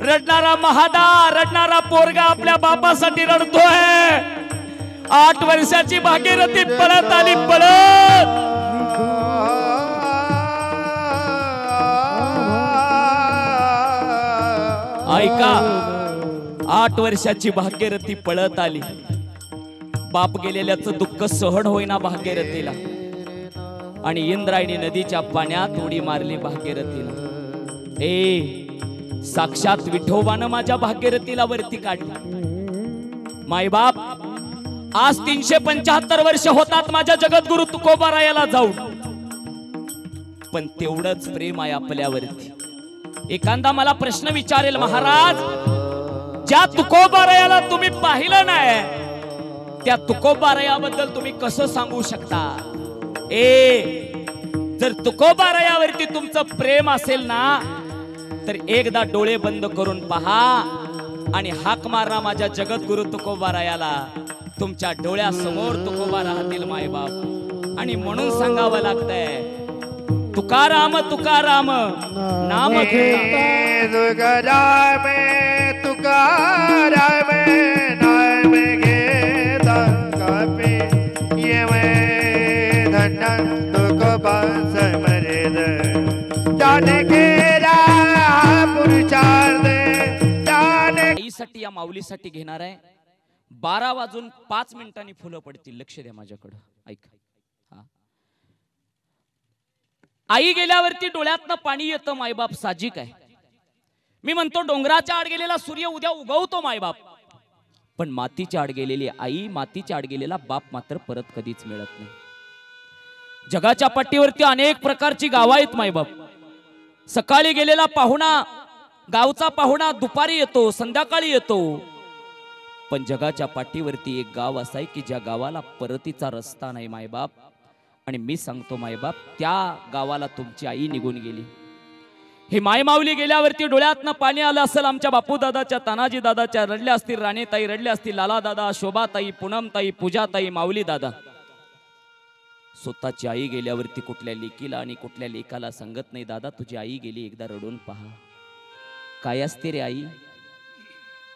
रडणारा महादा, रडणारा पोरगा आपल्या बापासाठी रडतोय. 8 वर्षाची भागीरथी पळत आली, पळत. ऐका, 8 वर्षाची भागीरथी पळत आली. बाप गेलेल्याचं दुःख सहन होईना भागीरथीला, आणि इंद्रायणी नदीच्या पाण्यात उडी मारली भागीरथीला. साक्षात विठोबानं माझ्या भागीरथीला वरती काढली. मायबाप, आज 375 वर्ष होतात माझ्या जगद्गुरु तुकोबारायाला जाऊन, पण तेवढंच प्रेम आहे आपल्यावरती. एखादा मला प्रश्न विचारेल, महाराज ज्या तुकोबारायाला तुम्ही पाहिलं नाही त्या तुकोबारायाबद्दल तुम्ही कसं सांगू शकता? जर तुकोबारायावरती तुमचं प्रेम असेल ना, तर एकदा डोळे बंद करून पहा आणि हाक मारा माझ्या जगद्गुरु तुकोबारायाला. तुमच्या डोळ्यासमोर तुकोबा राहतील मायबाप. आणि म्हणून सांगावं लागतंय, तुकाराम तुकाराम नाम तुकाराम तुकाराम नाम घेता कापे ये धन तुकोबा समरेद जाने केला पुरुषार्थ जाने. आईसाठी या माऊलीसाठी घेणार आहे. 12:05 फुलं पडतील. लक्ष द्या माझ्याकडं, ऐका. आई गेल्यावरती डोळ्यातनं पाणी येतं मायबाप, साजिक आहे. मी म्हणतो डोंगराच्या आड गेलेला सूर्य उद्या उगवतो मायबाप, पण मातीच्या आड गेलेली आई, मातीच्या आड गेलेला बाप मात्र परत कधीच मिळत नाही. जगाच्या पाठीवरती अनेक प्रकारची गावं आहेत मायबाप. सकाळी गेलेला पाहुणा, गावचा पाहुणा दुपारी येतो, संध्याकाळी येतो. पण जगाच्या पाठीवरती एक गाव असं आहे की ज्या गावाला परतीचा रस्ता नाही मायबाप. आणि मी सांगतो मायबाप, त्या गावाला तुमची आई निघून गेली. हे मायमाऊली गेल्यावरती डोळ्यातनं पाणी आलं असेल आमच्या बापू दादाच्या, तानाजी दादाच्या. रडल्या असतील राणीताई, रडल्या असतील लाला दादा, शोभाताई, पूनमताई, पूजाताई, माऊली दादा. स्वतःची आई गेल्यावरती कुठल्या लेकीला आणि कुठल्या लेकाला सांगत नाही, दादा तुझी आई गेली, एकदा रडून पहा. काय असते रे आई?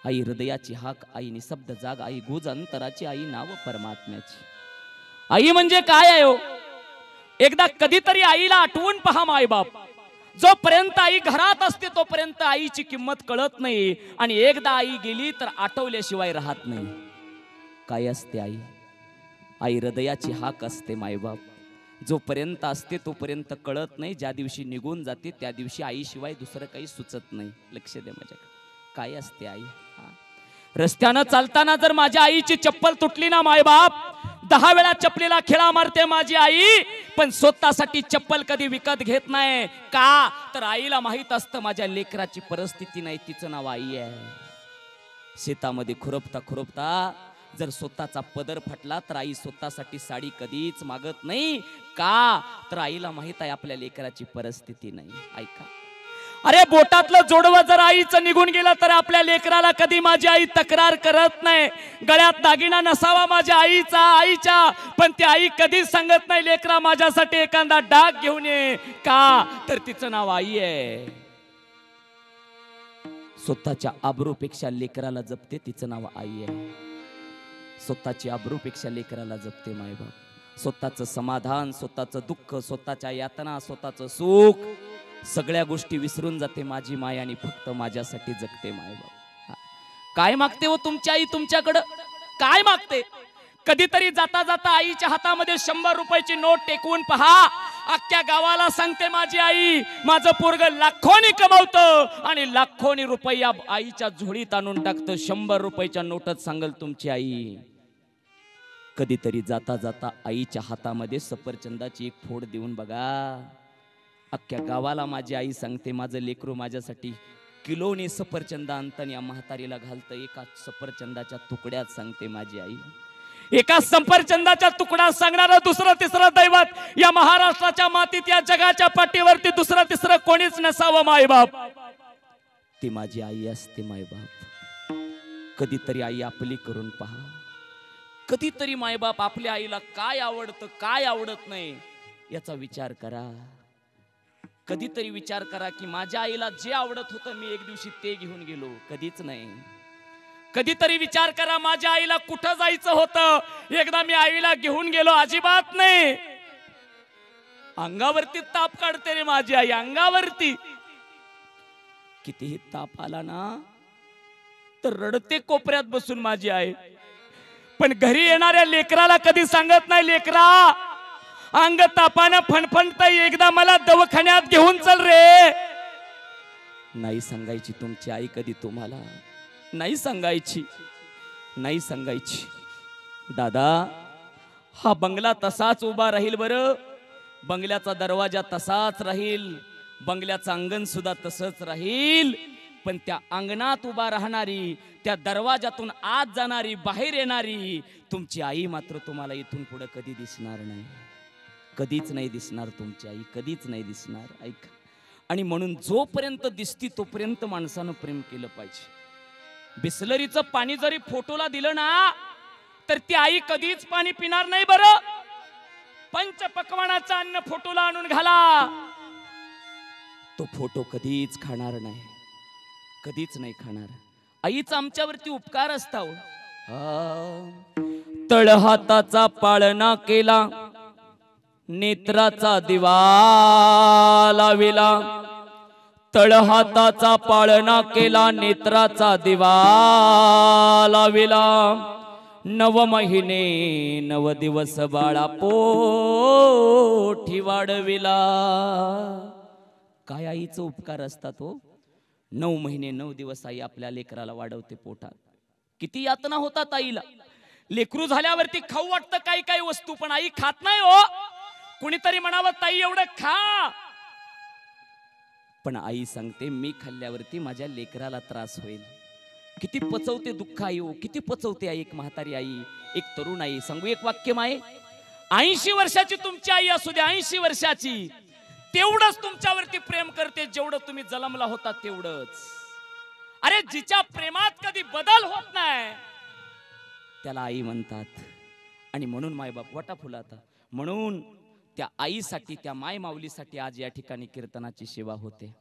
आई हृदयाची हाक, आई निशब्द जाग, आई गुज अंतराची, आई नाव परमात्म्याची. आई म्हणजे काय आहे हो? एकदा कधीतरी आईला आठवून पहा मायबाप. जोपर्यंत आई घरात असते तोपर्यंत आईची किंमत कळत नाही, आणि एकदा आई गेली तर आठवल्याशिवाय राहत नाही. काय असते आई? आई हृदयाची हाक असते मायबाप. जोपर्यंत असते तोपर्यंत कळत नाही, ज्या दिवशी निघून जाते त्या दिवशी आईशिवाय दुसरं काही सुचत नाही. लक्ष द्या माझ्याकडे, काय असते आई? रस्त्यानं चालताना जर माझ्या आईची चप्पल तुटली ना मायबाप, 10 वेळा चपलीला खिळा मारते माझी आई, पण स्वतःसाठी चप्पल कधी विकत घेत नाही. का तर आईला माहित असतं माझ्या लेकराची परिस्थिती नाही, तिचं नाव आई आहे. शेतामध्ये खुरपता खुरपता जर स्वतःचा पदर फाटला तर आई स्वतःसाठी साडी कधीच मागत नाही. का तर आईला माहित आहे आपल्या लेकराची परिस्थिती नाही. ऐका, अरे बोटातलं जोडवं जर आईचं निघून गेलं तर आपल्या लेकराला कधी माझी आई तक्रार करत नाही. गळ्यात दागिना नसावा माझ्या आईच्या, पण ती आई कधीच सांगत नाही लेकरा माझ्यासाठी एखादा डाग घेऊन ये. का तर तिचं नाव आई आहे. स्वतःच्या आबरूपेक्षा लेकराला जपते, तिचं नाव आई आहे. स्वतःची आबरूपेक्षा लेकराला जपते मायबाप. स्वतःचं समाधान, स्वतःचं दुःख, स्वतःच्या यातना, स्वतःचं सुख, सगळ्या गोष्टी विसरून जाते माझी माय, आणि फक्त माझ्यासाठी जगते मायबाप. काय मागते हो तुमची आई तुमच्याकडं? काय मागते? कधीतरी जाता जाता आईच्या हातामध्ये 100 रुपयाची नोट टेकवून पहा. अख्ख्या गावाला सांगते माझी आई, माझं पोरग लाखोनी कमवतं आणि लाखोनी रुपया आईच्या झोळीत आणून टाकतं. 100 रुपयाच्या नोटच सांगल तुमची आई. कधीतरी जाता जाता आईच्या हातामध्ये सफरचंदाची एक फोड देऊन बघा. अख्ख्या गावाला माझी आई सांगते, माझं लेकरू माझ्यासाठी किलोने सफरचंद आणतं या म्हातारीला घालतं. एका सफरचंदाच्या तुकड्यात सांगते माझी आई. एका सफरचंदाच्या तुकड्यात सांगणारं दुसरं तिसरं दैवत या महाराष्ट्राच्या मातीत, या जगाच्या पाठीवरती दुसरं तिसरं कोणीच नसावं मायबाप. ती माझी आई असते मायबाप. कधीतरी आई आपली करून पहा. कधीतरी मायबाप आपल्या आईला काय आवडतं काय आवडत नाही याचा विचार करा. कधीतरी विचार करा की माझ्या आईला जे आवडत होतं मी एक दिवशी ते घेऊन गेलो, कधीच नाही. कधीतरी विचार करा माझ्या आईला कुठं जायचं होतं एकदा मी आईला घेऊन गेलो, अजिबात नाही. अंगावरती ताप काढते रे माझी आई, अंगावरती. कितीही ताप आला ना तर रडते कोपऱ्यात बसून माझी आई. पण घरी येणाऱ्या लेकराला कधी सांगत नाही, लेकरा अंग तापानं फणफणतय, एकदा मला दवाखान्यात घेऊन चल रे. नाही सांगायची तुमची आई कधी तुम्हाला, नाही सांगायची, नाही सांगायची. दादा हा बंगला तसाच उभा राहील बरं, बंगल्याचा दरवाजा तसाच राहील, बंगल्याचं अंगण सुद्धा तसंच राहील. पण त्या अंगणात उभा राहणारी, त्या दरवाजातून आत जाणारी, बाहेर येणारी तुमची आई मात्र तुम्हाला इथून पुढे कधी दिसणार नाही, कधीच नाही दिसणार तुमची आई, कधीच नाही दिसणार. ऐका, आणि म्हणून जोपर्यंत दिसती तोपर्यंत माणसानं प्रेम केलं पाहिजे. बिसलरीचं पाणी जरी फोटोला दिलं ना तर ती आई कधीच पाणी पिणार नाही बरं. पंचपक्वानाचं अन्न फोटोला आणून घाला, तो फोटो कधीच खाणार नाही, कधीच नाही खाणार. आईचा आमच्यावरती उपकार असता हो. तळहाताचा पाळणा केला, नेत्राचा दिवा लाविला. तळहाताचा पाळणा केला, नेत्राचा दिवा लाविला. 9 महिने 9 दिवस बाळा पोठी वाढविला. काय आईचं उपकार असतात हो. 9 महिने 9 दिवस आई आपल्या लेकराला वाढवते पोटात. किती यातना होतात आईला. लेकरू झाल्यावरती खाऊ वाटतं काही काही वस्तू, पण आई खात नाही हो. कुणीतरी म्हणावं ताई एवढं खा, पण आई सांगते मी खाल्ल्यावरती माझ्या लेकराला त्रास होईल. किती पचवते दुःख आई हो, किती पचवते आई. एक म्हातारी आई, एक तरुण आई. सांगू एक वाक्य माये, 80 वर्षाची तुमची आई असू दे, 80 वर्षाची, तेवढंच तुमच्यावरती प्रेम करते जेवढं तुम्ही जन्मला होता तेवढंच. अरे जिच्या प्रेमात कधी बदल होत नाही त्याला आई म्हणतात. आणि म्हणून मायबाप वटा फुलाता. म्हणून त्या आईसाठी, त्या माय माऊलीसाठी आज या ठिकाणी कीर्तनाची सेवा होते.